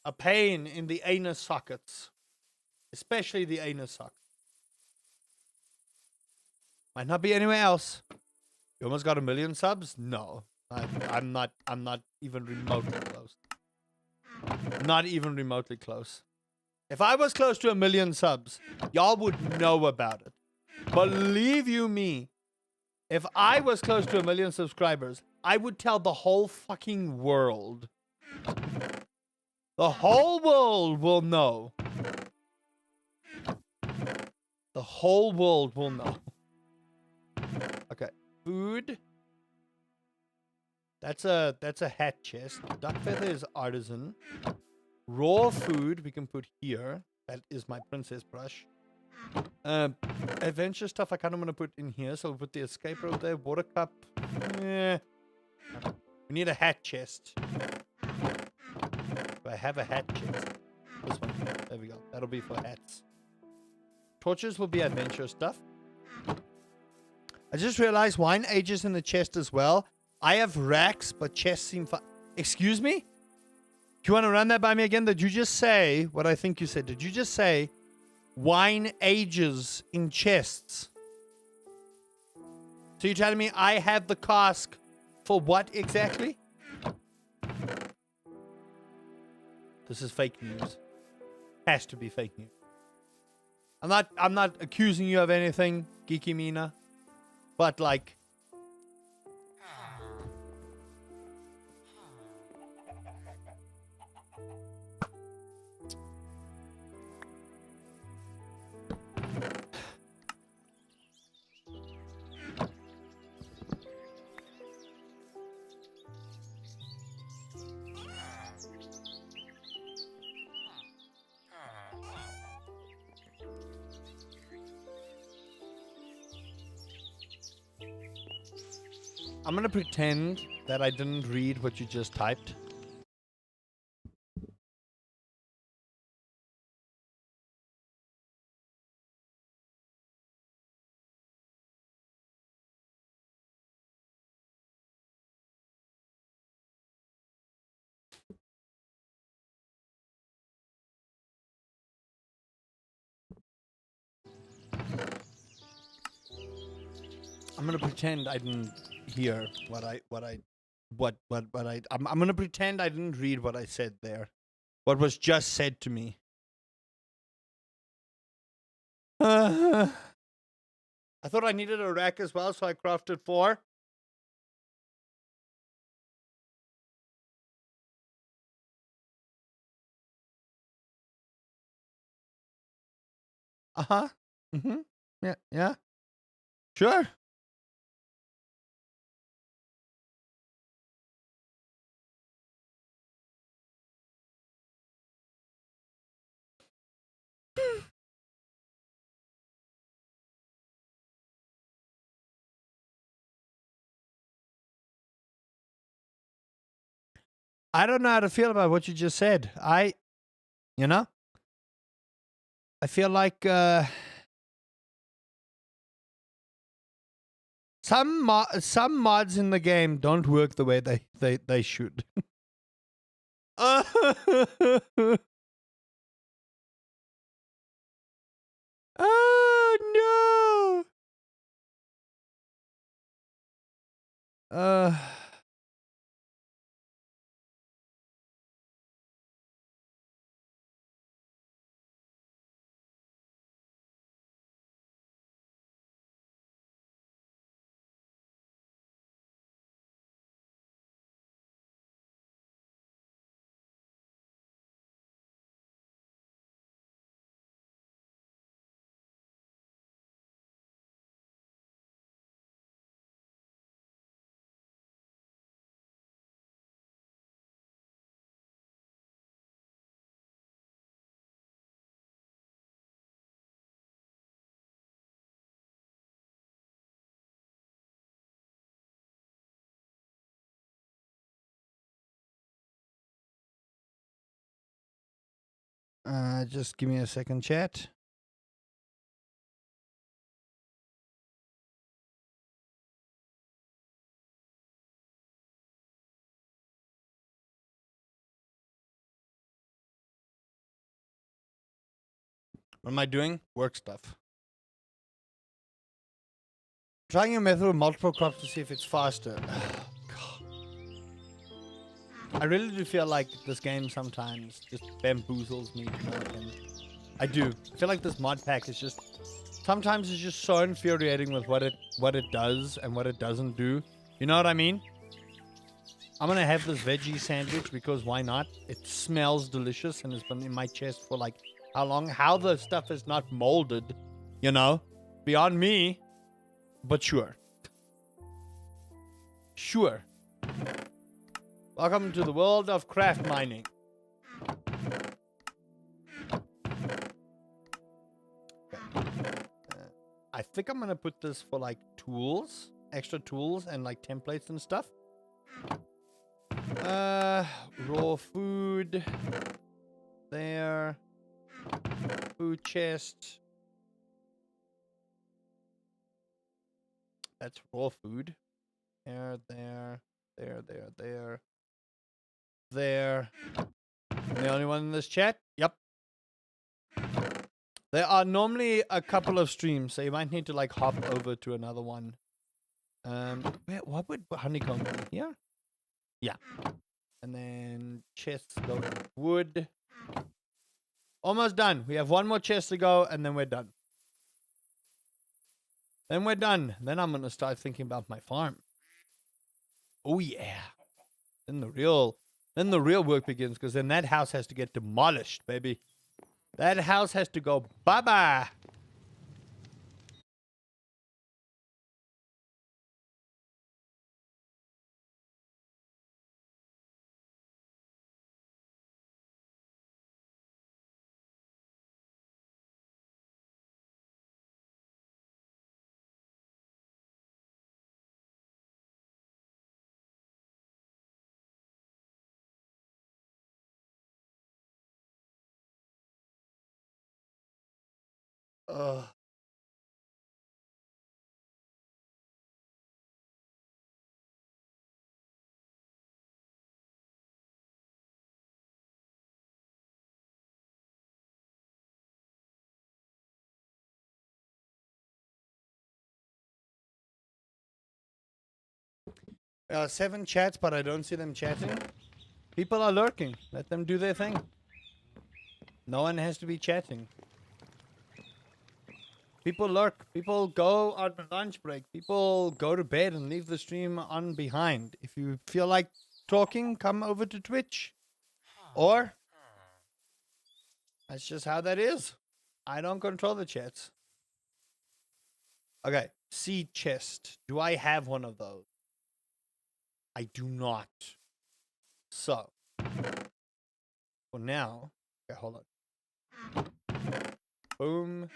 A pain in the anus sockets. Especially the anus socket. Might not be anywhere else. You almost got 1 million subs? No. I'm not even remotely close. Not even remotely close. If I was close to 1 million subs, y'all would know about it. Believe you me, if I was close to 1 million subscribers, I would tell the whole fucking world. The whole world will know. The whole world will know. Okay. Food. That's a hat chest. Duck feather is artisan. Raw food we can put here. That is my princess brush. Adventure stuff I kind of want to put in here. So we'll put the escape rope there. Water cup. Yeah. We need a hat chest. Do I have a hat chest? This one. There we go. That'll be for hats. Torches will be adventure stuff. I just realized wine ages in the chest as well. I have racks, but chests seem fun. Excuse me? Do you want to run that by me again? Did you just say what I think you said? Did you just say wine ages in chests? So you're telling me I have the cask for what exactly? This is fake news. Has to be fake news. I'm not accusing you of anything, Geeky Mina. But like, I'm gonna pretend that I didn't read what you just typed. I'm gonna pretend I didn't hear I'm gonna pretend I didn't read what I said there. What was just said to me. I thought I needed a rack as well, so I crafted 4. Uh-huh. Mm-hmm. Yeah, yeah. Sure. I don't know how to feel about what you just said. You know? I feel like some mods in the game don't work the way they should. Oh no! Uh, just give me a second, chat. What am I doing? Work stuff. Trying a method with multiple crops to see if it's faster. God. I really do feel like this game sometimes just bamboozles me to no end. I do. I feel like this mod pack is just sometimes it's just so infuriating with what it does and what it doesn't do. You know what I mean? I'm gonna have this veggie sandwich because why not? It smells delicious and it's been in my chest for like how long? How the stuff is not molded, you know? Beyond me. But sure. Sure. Welcome to the world of craft mining. I think I'm gonna put this for like tools, extra tools and like templates and stuff. Raw food. There. Food chest. That's raw food. There. There. I'm the only one in this chat? Yep. There are normally a couple of streams, so you might need to like hop over to another one. What would honeycomb be here? Yeah. And then chests go to wood. Almost done. We have one more chest to go, and then we're done. Then we're done. Then I'm gonna start thinking about my farm. Oh yeah. Then the real work begins, because then that house has to get demolished, baby. That house has to go bye-bye. Ugh. 7 chats, but I don't see them chatting. People are lurking. Let them do their thing. No one has to be chatting. People lurk. People go on lunch break. People go to bed and leave the stream on behind. If you feel like talking, come over to Twitch. Or that's just how that is. I don't control the chats. Okay, seed chest. Do I have one of those? I do not. So, for now, okay, hold on. Boom.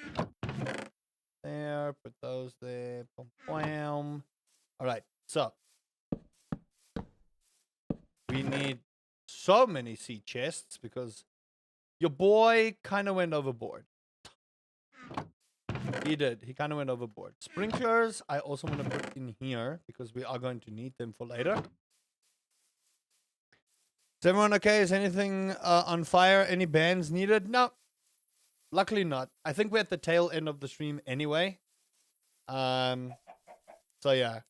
There, put those there. Boom, bam. All right, so we need so many seed chests because your boy kind of went overboard. He did. He kind of went overboard. Sprinklers, I also want to put in here because we are going to need them for later. Is everyone okay? Is anything on fire? Any bands needed? No. Luckily not. I think we're at the tail end of the stream anyway. So yeah.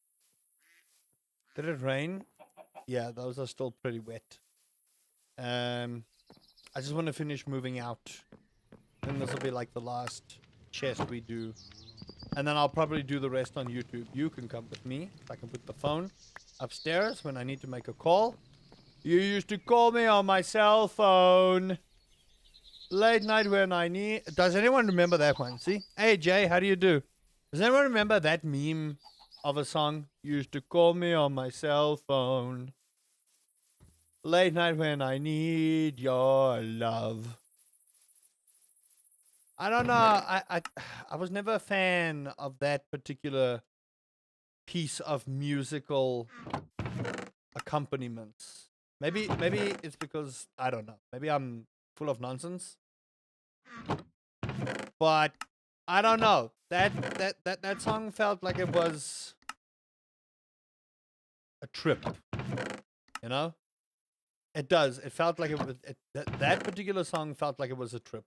Did it rain? Yeah, those are still pretty wet. I just want to finish moving out. And this will be like the last chest we do. And then I'll probably do the rest on YouTube. You can come with me. I can put the phone upstairs when I need to make a call. You used to call me on my cell phone. Late night when I need... Does anyone remember that one? See? Hey, Jay, how do you do? Does anyone remember that meme of a song? You used to call me on my cell phone. Late night when I need your love. I don't know. I was never a fan of that particular piece of musical accompaniments. Maybe it's because I don't know. Maybe I'm full of nonsense. But I don't know. That song felt like it was a trip. You know? It does. It felt like it was that particular song felt like it was a trip.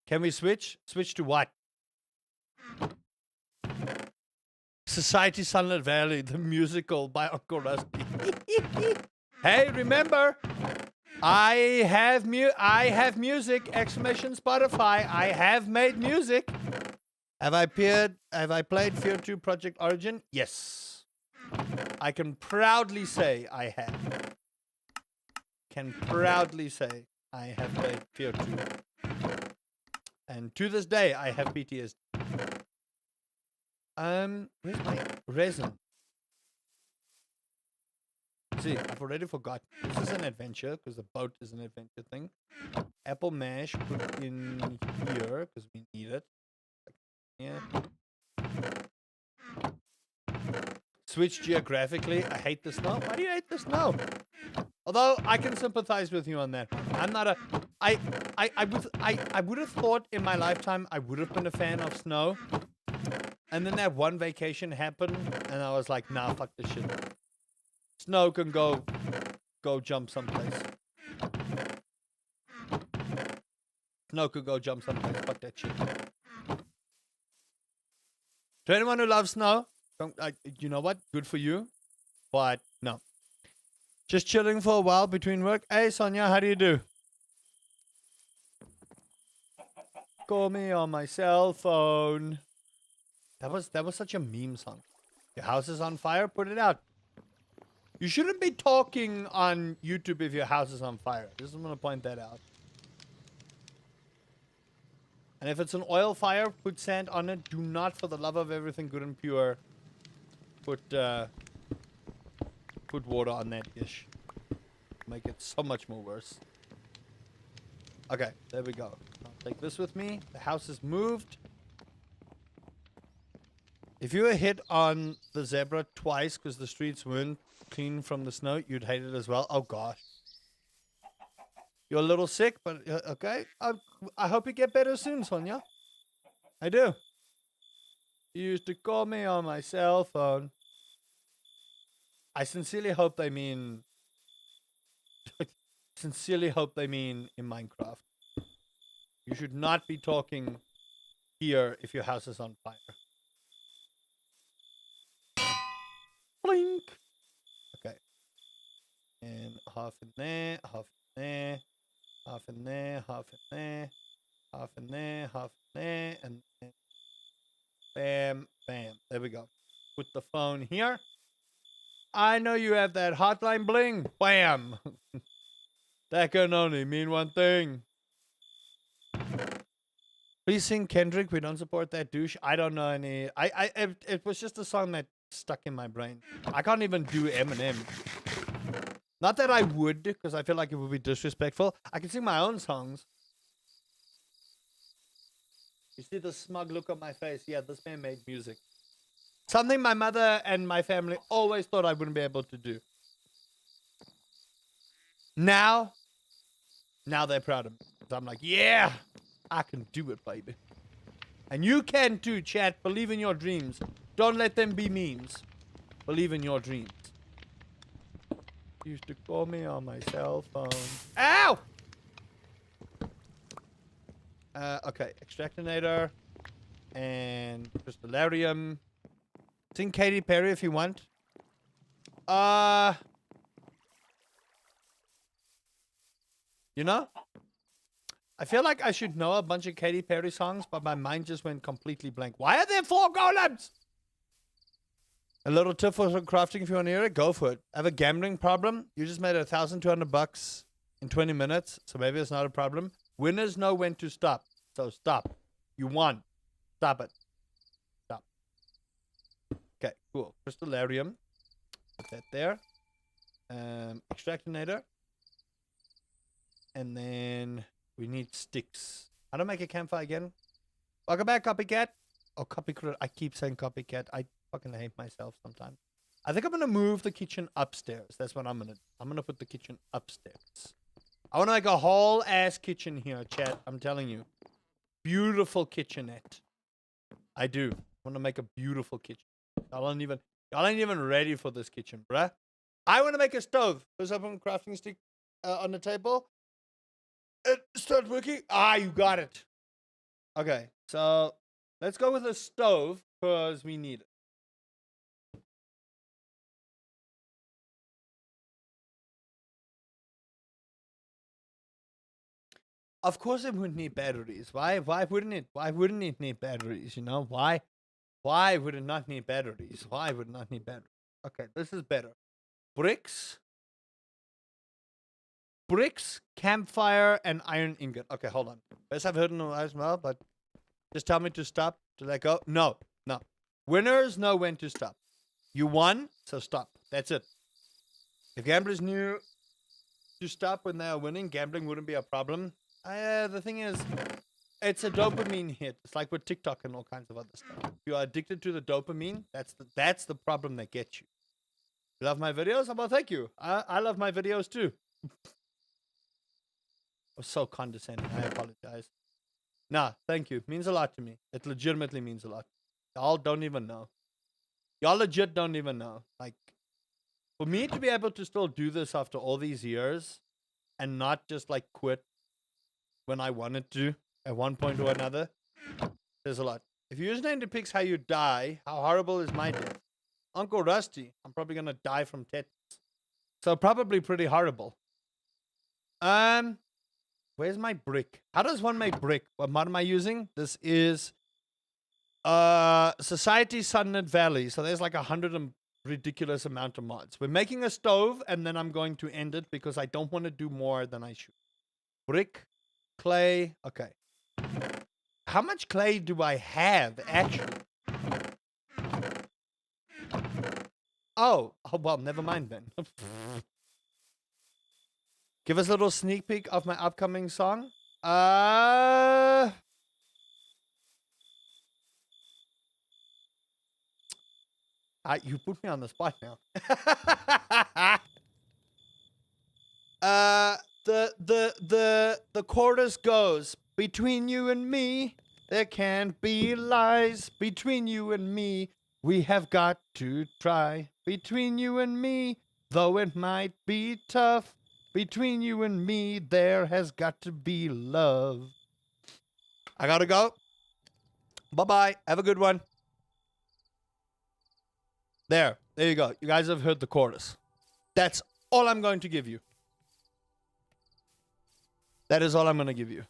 Can we switch? Switch to what? Society Sunlit Valley, the musical by Uncle Rusty. Hey, remember, I have music! Exclamation Spotify. I have made music. Have I played Fear 2 Project Origin? Yes. I can proudly say I have. Can proudly say I have played Fear 2. And to this day, I have PTSD. Where's my resin? See, I've already forgot. This is an adventure, because the boat is an adventure thing. Apple mash, put in here, because we need it. Yeah. Switch geographically. I hate the snow. Why do you hate the snow? Although I can sympathize with you on that one. I'm not a... I would have thought in my lifetime I would have been a fan of snow. And then that one vacation happened, and I was like, nah, fuck this shit. Snow can go jump someplace. Snow could go jump someplace. Fuck that shit. To anyone who loves snow, you know what? Good for you. But no. Just chilling for a while between work. Hey, Sonia, how do you do? Call me on my cell phone. That was such a meme song. Your house is on fire? Put it out. You shouldn't be talking on YouTube if your house is on fire. Just want to point that out. And if it's an oil fire, put sand on it. Do not, for the love of everything good and pure, put water on that dish. Make it so much more worse. Okay, there we go. I'll take this with me. The house is moved. If you were hit on the zebra twice because the streets weren't clean from the snow, you'd hate it as well. Oh, gosh. You're a little sick, but okay. I hope you get better soon, Sonia. I do. You used to call me on my cell phone. I sincerely hope they mean... sincerely hope they mean in Minecraft. You should not be talking here if your house is on fire. Blink. Okay. And half in there, half in there, half in there, half in there, half in there, half in there, and then bam, bam. There we go. Put the phone here. I know you have that hotline bling. Bam. That can only mean one thing. Please sing Kendrick. We don't support that douche. I don't know any. It was just a song that stuck in my brain. I can't even do Eminem. Not that I would, because I feel like it would be disrespectful. I can sing my own songs. You see the smug look on my face? Yeah, this man made music. Something my mother and my family always thought I wouldn't be able to do. Now they're proud of me. So I'm like, yeah, I can do it, baby. And you can too, chat. Believe in your dreams. Don't let them be memes. Believe in your dreams. Used to call me on my cell phone. Ow! Okay, extractinator and crystallarium. Sing Katy Perry if you want. You know? I feel like I should know a bunch of Katy Perry songs, but my mind just went completely blank. Why are there 4 golems? A little tip for crafting if you want to hear it, go for it. Have a gambling problem? You just made $1,200 in 20 minutes, so maybe it's not a problem. Winners know when to stop, so stop. You won. Stop it. Stop. Okay, cool. Crystallarium. Put that there. Extractinator. And then we need sticks. How to make a campfire again? Welcome back, copycat. Oh, copycat. I keep saying copycat. I fucking hate myself sometimes. I think I'm going to move the kitchen upstairs. That's what I'm going to do. I'm going to put the kitchen upstairs. I want to make a whole ass kitchen here, chat. I'm telling you. Beautiful kitchenette. I do. I want to make a beautiful kitchen. Y'all ain't even ready for this kitchen, bruh. I want to make a stove. There's up on crafting stick on the table. Start working. Ah, you got it. Okay, so let's go with a stove because we need it. Of course it would need batteries. Why wouldn't it? Why wouldn't it need batteries? You know, why would it not need batteries? Why would it not need batteries? Okay, this is better. Bricks, campfire, and iron ingot. Okay, hold on. Best I've heard in a while as well, but just tell me to stop. To let go? No. Winners know when to stop. You won, so stop. That's it. If gamblers knew to stop when they are winning, gambling wouldn't be a problem. The thing is, it's a dopamine hit. It's like with TikTok and all kinds of other stuff. If you are addicted to the dopamine, that's the problem that gets you. You love my videos? Well, thank you. I love my videos too. I was so condescending. I apologize. Nah, thank you. Means a lot to me. It legitimately means a lot. Y'all don't even know. Y'all legit don't even know. Like, for me to be able to still do this after all these years and not just like quit when I wanted to at one point or another, there's a lot. If your username depicts how you die, how horrible is my death? Uncle Rusty. I'm probably gonna die from tetanus. So probably pretty horrible. Where's my brick? How does one make brick? What mod am I using? This is Society Sunlit Valley. So there's like 100 and ridiculous amount of mods. We're making a stove and then I'm going to end it because I don't want to do more than I should. Brick, clay. Okay. How much clay do I have actually? Oh, well, never mind then. Give us a little sneak peek of my upcoming song. You put me on the spot now. The chorus goes, between you and me, there can't be lies. Between you and me, we have got to try. Between you and me, though it might be tough, between you and me, there has got to be love. I gotta go. Bye-bye. Have a good one. There you go. You guys have heard the chorus. That's all I'm going to give you. That is all I'm going to give you.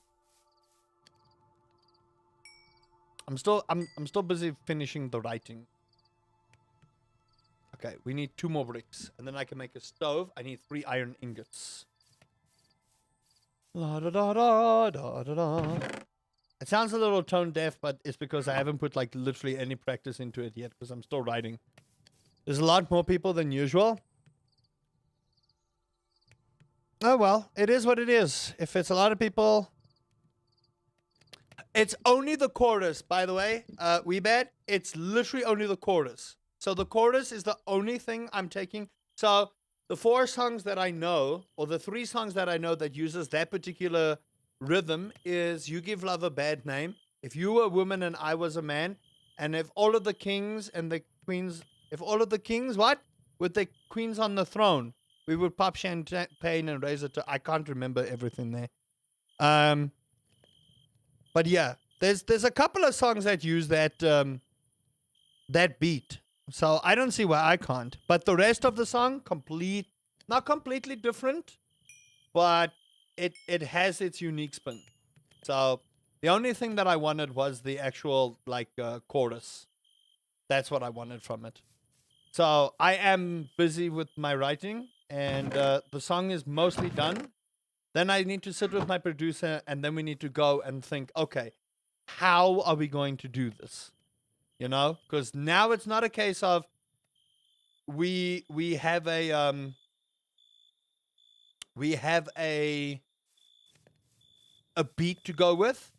I'm still busy finishing the writing. Okay, we need 2 more bricks. And then I can make a stove. I need 3 iron ingots. La da da da da da da. It sounds a little tone deaf, but it's because I haven't put like literally any practice into it yet because I'm still writing. There's a lot more people than usual. Oh well, it is what it is. If it's a lot of people... It's only the chorus, by the way. We bet it's literally only the chorus. So the chorus is the only thing I'm taking. So the 4 songs that I know, or the 3 songs that I know that uses that particular rhythm is You Give Love a Bad Name, If You Were a Woman and I Was a Man, and If All of the Kings and the Queens... If all of the kings, what? With the queens on the throne, we would pop champagne and raise it to... I can't remember everything there. But yeah, there's a couple of songs that use that that beat. So I don't see why I can't. But the rest of the song, not completely different, but it has its unique spin. So the only thing that I wanted was the actual like chorus. That's what I wanted from it. So I am busy with my writing, and the song is mostly done. Then I need to sit with my producer, and then we need to go and think, okay, how are we going to do this? You know, because now it's not a case of we have a beat to go with.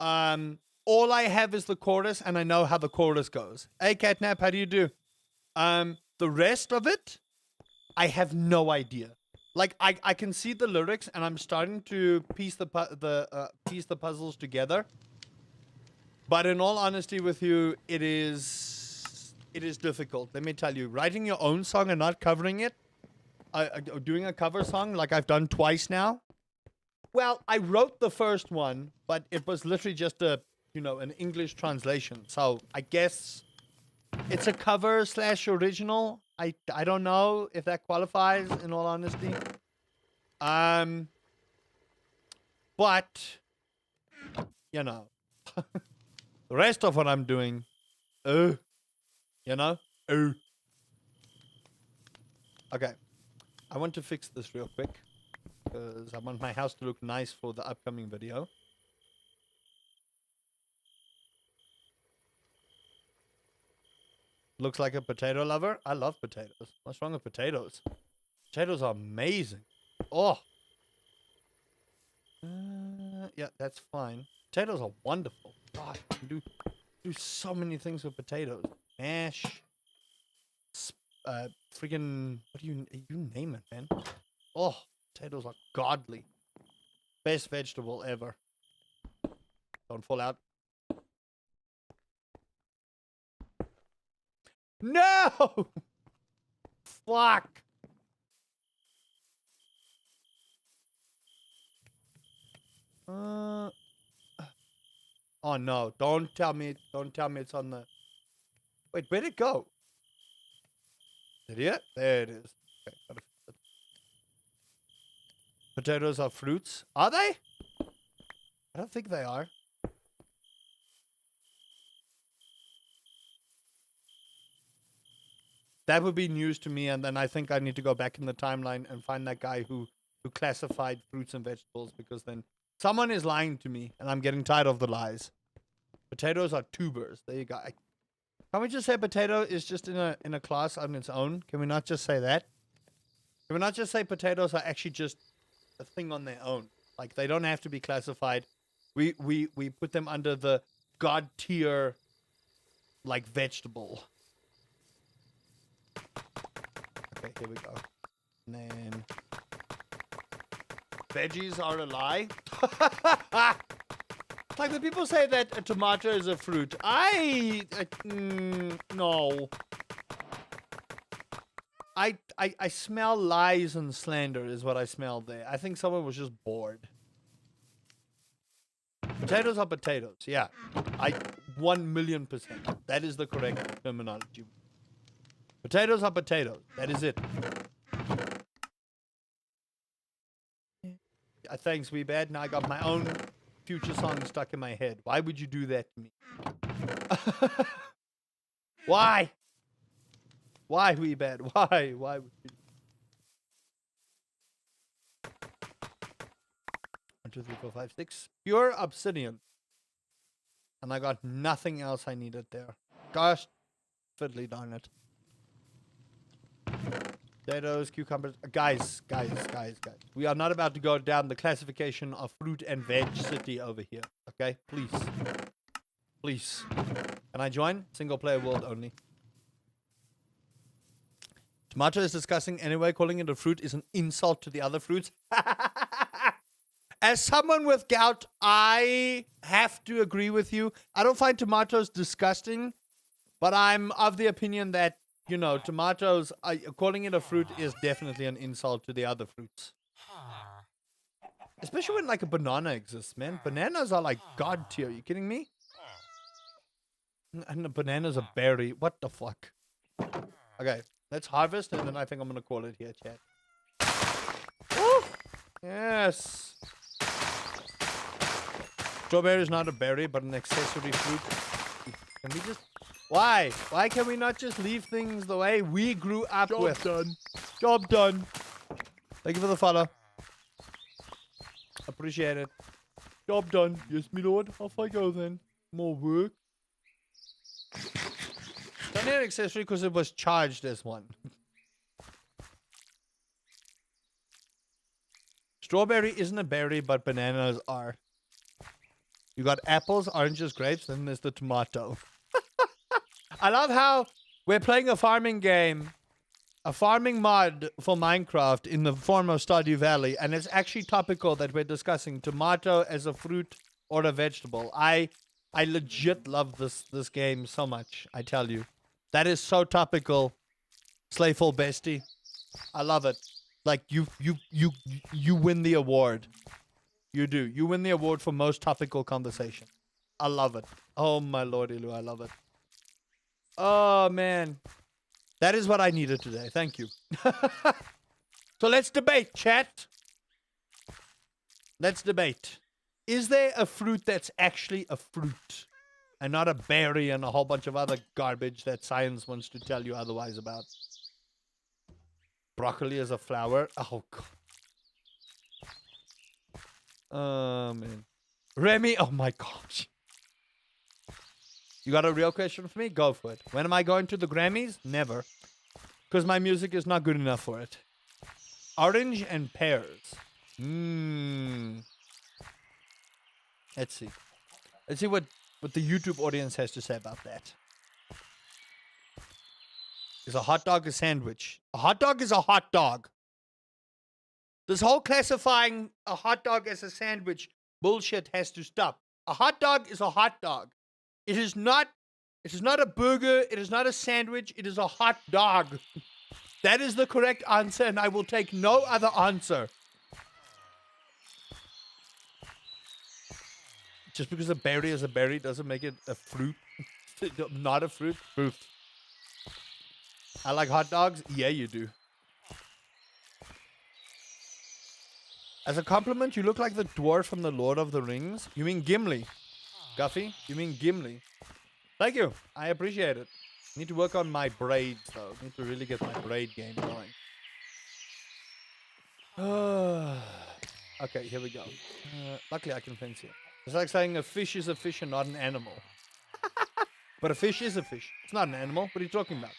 All I have is the chorus, and I know how the chorus goes. Hey, Catnap, how do you do? The rest of it, I have no idea. Like I can see the lyrics, and I'm starting to piece the puzzles together. But in all honesty with you, it is difficult. Let me tell you, writing your own song and not covering it, doing a cover song like I've done twice now. Well, I wrote the first one, but it was literally just an English translation. So I guess it's a cover / original. I don't know if that qualifies, in all honesty. But the rest of what I'm doing, you know, okay. I want to fix this real quick because I want my house to look nice for the upcoming video. Looks like a potato lover. I love potatoes. What's wrong with potatoes? Potatoes are amazing. Oh. Yeah, that's fine. Potatoes are wonderful. God, you can do so many things with potatoes. Mash. Freaking, what do you name it, man? Oh, potatoes are godly. Best vegetable ever. Don't fall out. No! Fuck. Oh no, don't tell me it's on the... Wait, where'd it go? Did it? There it is. Okay, gotta fix it. Potatoes are fruits. Are they? I don't think they are. That would be news to me, and then I think I need to go back in the timeline and find that guy who classified fruits and vegetables, because then someone is lying to me, and I'm getting tired of the lies. Potatoes are tubers. There you go. Can't we just say potato is just in a class on its own? Can we not just say that? Can we not just say potatoes are actually just a thing on their own? Like, they don't have to be classified. We put them under the god tier, like, vegetable. Okay, here we go. And then veggies are a lie. Like the people say that a tomato is a fruit. No. I smell lies and slander is what I smelled there. I think someone was just bored. Potatoes are potatoes. Yeah. 1,000,000%. That is the correct terminology. Potatoes are potatoes. That is it. Thanks, Wee Bad. Now I got my own future song stuck in my head. Why would you do that to me? Why? Why, Wee Bad? Why? Why would you? 1, 2, 3, 4, 5, 6. Pure obsidian. And I got nothing else I needed there. Gosh, fiddly darn it. Potatoes, cucumbers. Guys. We are not about to go down the classification of fruit and veg city over here. Okay? Please. Please. Can I join? Single player world only. Tomato is disgusting anyway. Calling it a fruit is an insult to the other fruits. As someone with gout, I have to agree with you. I don't find tomatoes disgusting, but I'm of the opinion that, tomatoes, calling it a fruit is definitely an insult to the other fruits. Especially when, like, a banana exists, man. Bananas are, like, god tier. Are you kidding me? And the banana's a berry. What the fuck? Okay, let's harvest, and then I think I'm gonna call it here, chat. Woo! Yes. Strawberry is not a berry, but an accessory fruit. Can we just... Why? Why can we not just leave things the way we grew up with? Job done. Job done. Thank you for the follow. Appreciate it. Job done. Yes, my lord. Off I go then. More work. It's only an accessory because it was charged as one. Strawberry isn't a berry, but bananas are. You got apples, oranges, grapes, then there's the tomato. I love how we're playing a farming game, a farming mod for Minecraft in the form of Stardew Valley, and it's actually topical that we're discussing tomato as a fruit or a vegetable. I legit love this game so much, I tell you. That is so topical, Slayful Bestie. I love it. Like, you win the award. You do. You win the award for most topical conversation. I love it. Oh, my lord, Ilu, I love it. Oh, man. That is what I needed today. Thank you. So let's debate, chat. Let's debate. Is there a fruit that's actually a fruit and not a berry and a whole bunch of other garbage that science wants to tell you otherwise about? Broccoli is a flower. Oh, God. Oh, man. Remy, oh my gosh. You got a real question for me? Go for it. When am I going to the Grammys? Never. Because my music is not good enough for it. Orange and pears. Let's see. Let's see what the YouTube audience has to say about that. Is a hot dog a sandwich? A hot dog is a hot dog. This whole classifying a hot dog as a sandwich bullshit has to stop. A hot dog is a hot dog. It is not a burger, it is not a sandwich, it is a hot dog. That is the correct answer, and I will take no other answer. Just because a berry is a berry doesn't make it a fruit. Not a fruit. Proof. I like hot dogs? Yeah, you do. As a compliment, you look like the dwarf from the Lord of the Rings. You mean Gimli. Guffy, you mean Gimli. Thank you. I appreciate it. Need to work on my braids, though. Need to really get my braid game going. Okay, here we go. Luckily, I can fence here. It's like saying a fish is a fish and not an animal. But a fish is a fish. It's not an animal. What are you talking about?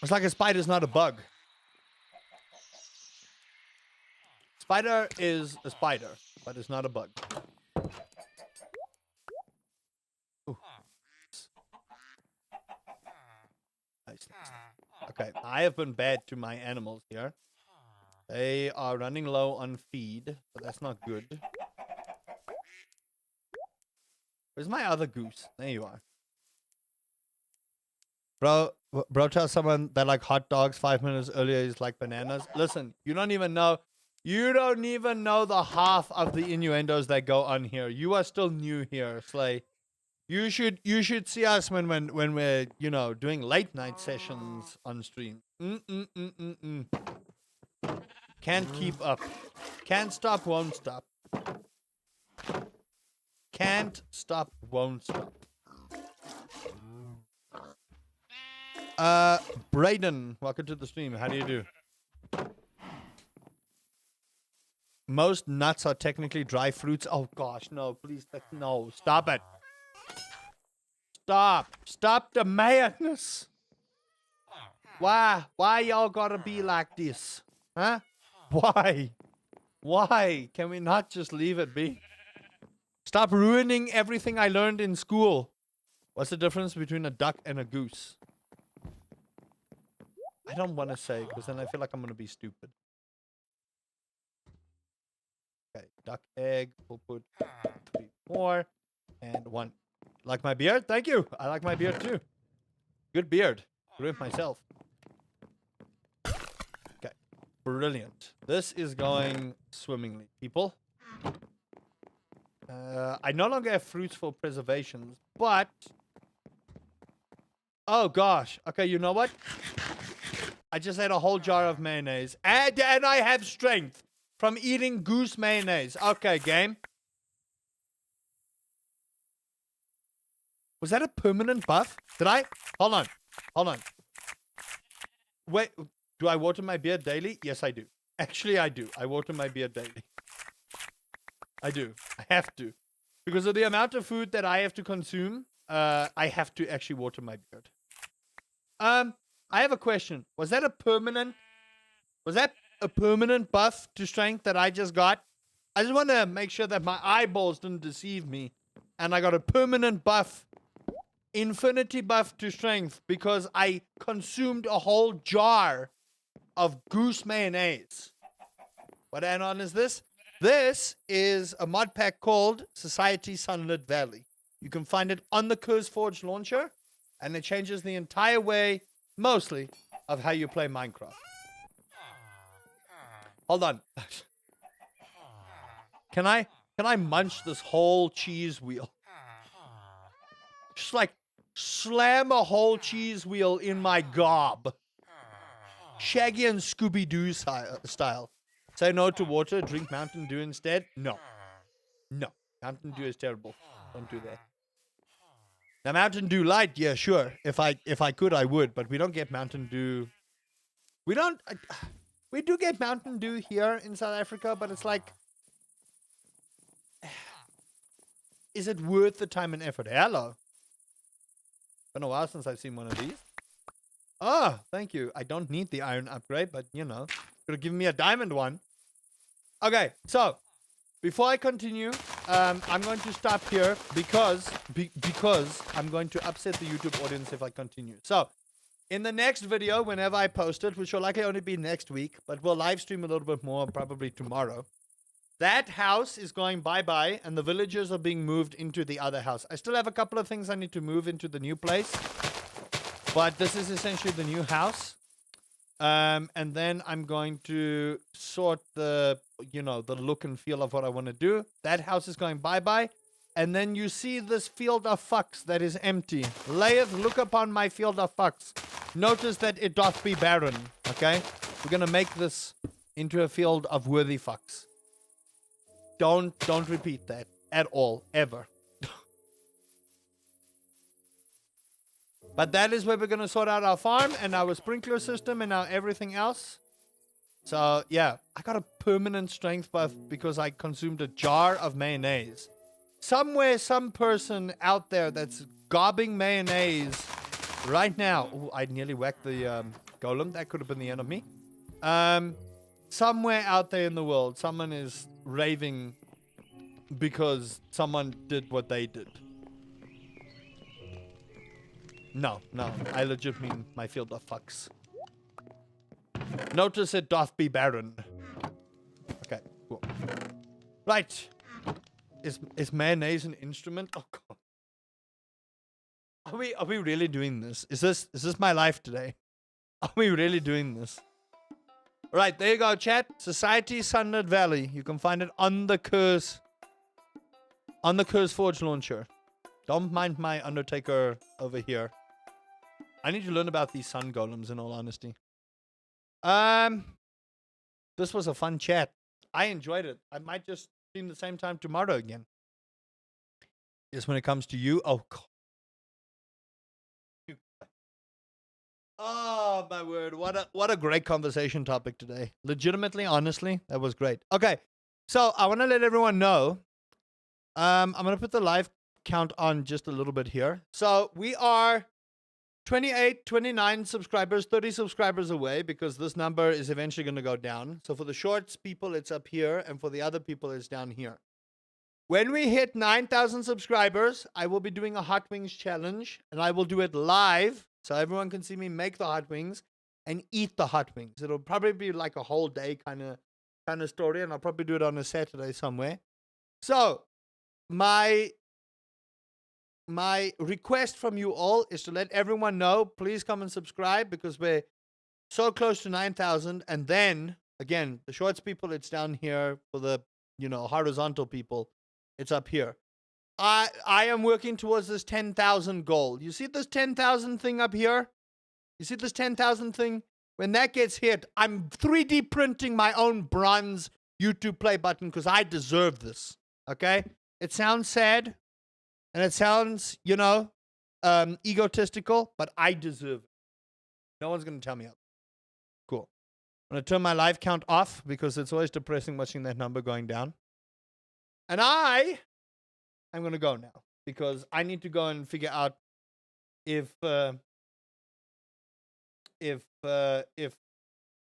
It's like a spider's not a bug. Spider is a spider, but it's not a bug. Ooh. Nice. Okay, I have been bad to my animals here. They are running low on feed, but that's not good. Where's my other goose? There you are. Bro, tell someone that like hot dogs 5 minutes earlier is like bananas. Listen, you don't even know the half of the innuendos that go on here. You are still new here, Slay. You should see us when we're, you know, doing late night sessions on stream. Can't keep up. Can't stop, won't stop. Can't stop, won't stop. Brayden, welcome to the stream. How do you do? Most nuts are technically dry fruits. Oh gosh, no, please, no, stop it. Stop the madness. Why y'all gotta be like this? Huh? Why? Can we not just leave it be? Stop ruining everything I learned in school. What's the difference between a duck and a goose? I don't want to say, because then I feel like I'm going to be stupid. Okay, duck, egg, we'll put 3, 4, and 1. Like my beard? Thank you. I like my beard too. Good beard. Grew it myself. Okay, brilliant. This is going swimmingly, people. I no longer have fruits for preservations, but... Oh, gosh. Okay, you know what? I just ate a whole jar of mayonnaise. And I have strength from eating goose mayonnaise. Okay, game. Was that a permanent buff? Did I? Hold on. Hold on. Wait, do I water my beard daily? Yes, I do. Actually, I do. I water my beard daily. I do. I have to. Because of the amount of food that I have to consume, I have to actually water my beard. I have a question. Was that a permanent buff to strength that I just got? I just want to make sure that my eyeballs didn't deceive me. And I got a permanent buff, infinity buff to strength, because I consumed a whole jar of goose mayonnaise. What add-on is this? This is a mod pack called Society Sunlit Valley. You can find it on the Curse Forge launcher, and it changes the entire way, mostly, of how you play Minecraft. Hold on. Can I munch this whole cheese wheel? Just like slam a whole cheese wheel in my gob. Shaggy and Scooby-Doo style. Say no to water, drink Mountain Dew instead? No. No. Mountain Dew is terrible. Don't do that. Now, Mountain Dew Light, yeah, sure. If I could, I would. But we don't get Mountain Dew. We don't... we do get Mountain Dew here in South Africa, but it's like... is it worth the time and effort? Hello. Been a while since I've seen one of these. Oh, thank you. I don't need the iron upgrade, but, you know, could have given me a diamond one. Okay, so, before I continue, I'm going to stop here because I'm going to upset the YouTube audience if I continue. So, in the next video, whenever I post it, which will likely only be next week, but we'll live stream a little bit more, probably tomorrow. That house is going bye-bye, and the villagers are being moved into the other house. I still have a couple of things I need to move into the new place. But this is essentially the new house. And then I'm going to sort the, you know, the look and feel of what I want to do. That house is going bye-bye. And then you see this field of fucks that is empty. Layeth, look upon my field of fucks. Notice that it doth be barren. Okay? We're going to make this into a field of worthy fucks. Don't repeat that at all, ever. But that is where we're going to sort out our farm and our sprinkler system and our everything else. So, yeah. I got a permanent strength buff because I consumed a jar of mayonnaise. Somewhere, some person out there that's gobbing mayonnaise right now. Ooh, I nearly whacked the golem. That could have been the end of me. Somewhere out there in the world, someone is raving because someone did what they did. No, I legit mean my field of fucks. Notice it doth be barren. Okay, cool. Right. Is mayonnaise an instrument? Oh god. Are we really doing this? Is this my life today? Are we really doing this? Right, there you go, chat. Society Sunlit Valley. You can find it on the Curse Forge launcher. Don't mind my Undertaker over here. I need to learn about these sun golems, in all honesty. This was a fun chat. I enjoyed it. I might just stream the same time tomorrow again. Just when it comes to you, oh god. Oh my word! What a great conversation topic today. Legitimately, honestly, that was great. Okay, so I want to let everyone know. I'm gonna put the live count on just a little bit here. So we are 28, 29 subscribers, 30 subscribers away because this number is eventually going to go down. So for the shorts people, it's up here, and for the other people, it's down here. When we hit 9,000 subscribers, I will be doing a Hot Wings challenge, and I will do it live so everyone can see me make the hot wings and eat the hot wings. It'll probably be like a whole day kind of story, and I'll probably do it on a Saturday somewhere. So my request from you all is to let everyone know, please come and subscribe because we're so close to 9,000. And then, again, the shorts people, it's down here. For the, horizontal people, It's up here. I am working towards this 10,000 goal. You see this 10,000 thing up here? You see this 10,000 thing? When that gets hit, I'm 3D printing my own bronze YouTube play button because I deserve this. Okay? It sounds sad and it sounds, egotistical, but I deserve it. No one's going to tell me up. Cool. I'm going to turn my live count off because it's always depressing watching that number going down. And I'm going to go now because I need to go and figure out if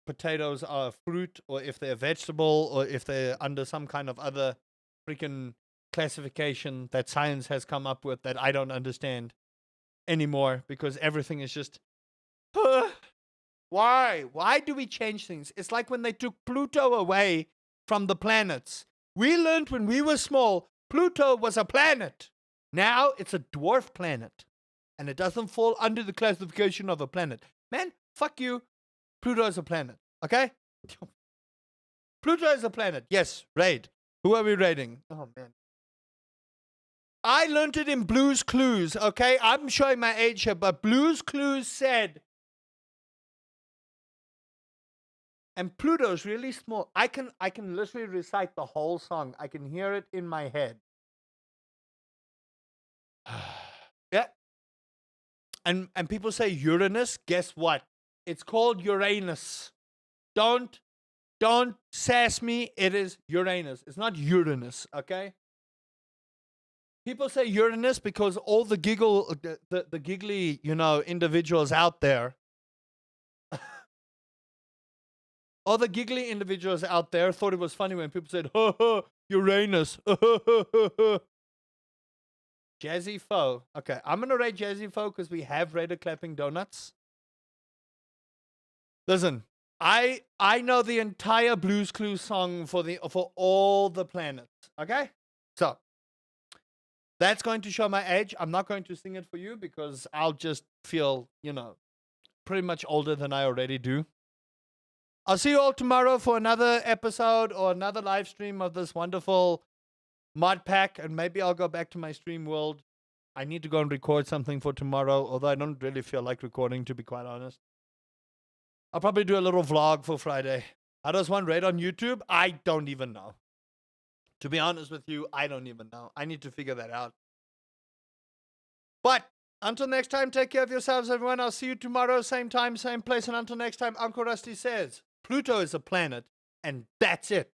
potatoes are a fruit or if they're a vegetable or if they're under some kind of other freaking classification that science has come up with that I don't understand anymore because everything is just why do we change things? It's like when they took Pluto away from the planets. We learned when we were small Pluto was a planet. Now it's a dwarf planet and it doesn't fall under the classification of a planet. Man, fuck you. Pluto is a planet. Okay? Pluto is a planet. Yes, raid. Who are we raiding? Oh, man. I learned it in Blue's Clues, okay? I'm showing my age here, but Blue's Clues said, and Pluto's really small. I can literally recite the whole song. I can hear it in my head. Yeah. And people say Uranus. Guess what? It's called Uranus. Don't sass me. It is Uranus. It's not Uranus, okay? People say Uranus because all the giggly, individuals out there. All the giggly individuals out there thought it was funny when people said, "Ha ha, Uranus." Jazzy Foe. Okay, I'm gonna rate Jazzy Foe because we have rated Clapping Donuts. Listen, I know the entire Blue's Clues song for all the planets. Okay, so that's going to show my age. I'm not going to sing it for you because I'll just feel, pretty much older than I already do. I'll see you all tomorrow for another episode or another live stream of this wonderful mod pack, and maybe I'll go back to my stream world. I need to go and record something for tomorrow, although I don't really feel like recording, to be quite honest. I'll probably do a little vlog for Friday. How does one rate on YouTube? I don't even know. To be honest with you, I don't even know. I need to figure that out. But until next time, take care of yourselves, everyone. I'll see you tomorrow, same time, same place. And until next time, Uncle Rusty says, Pluto is a planet, and that's it.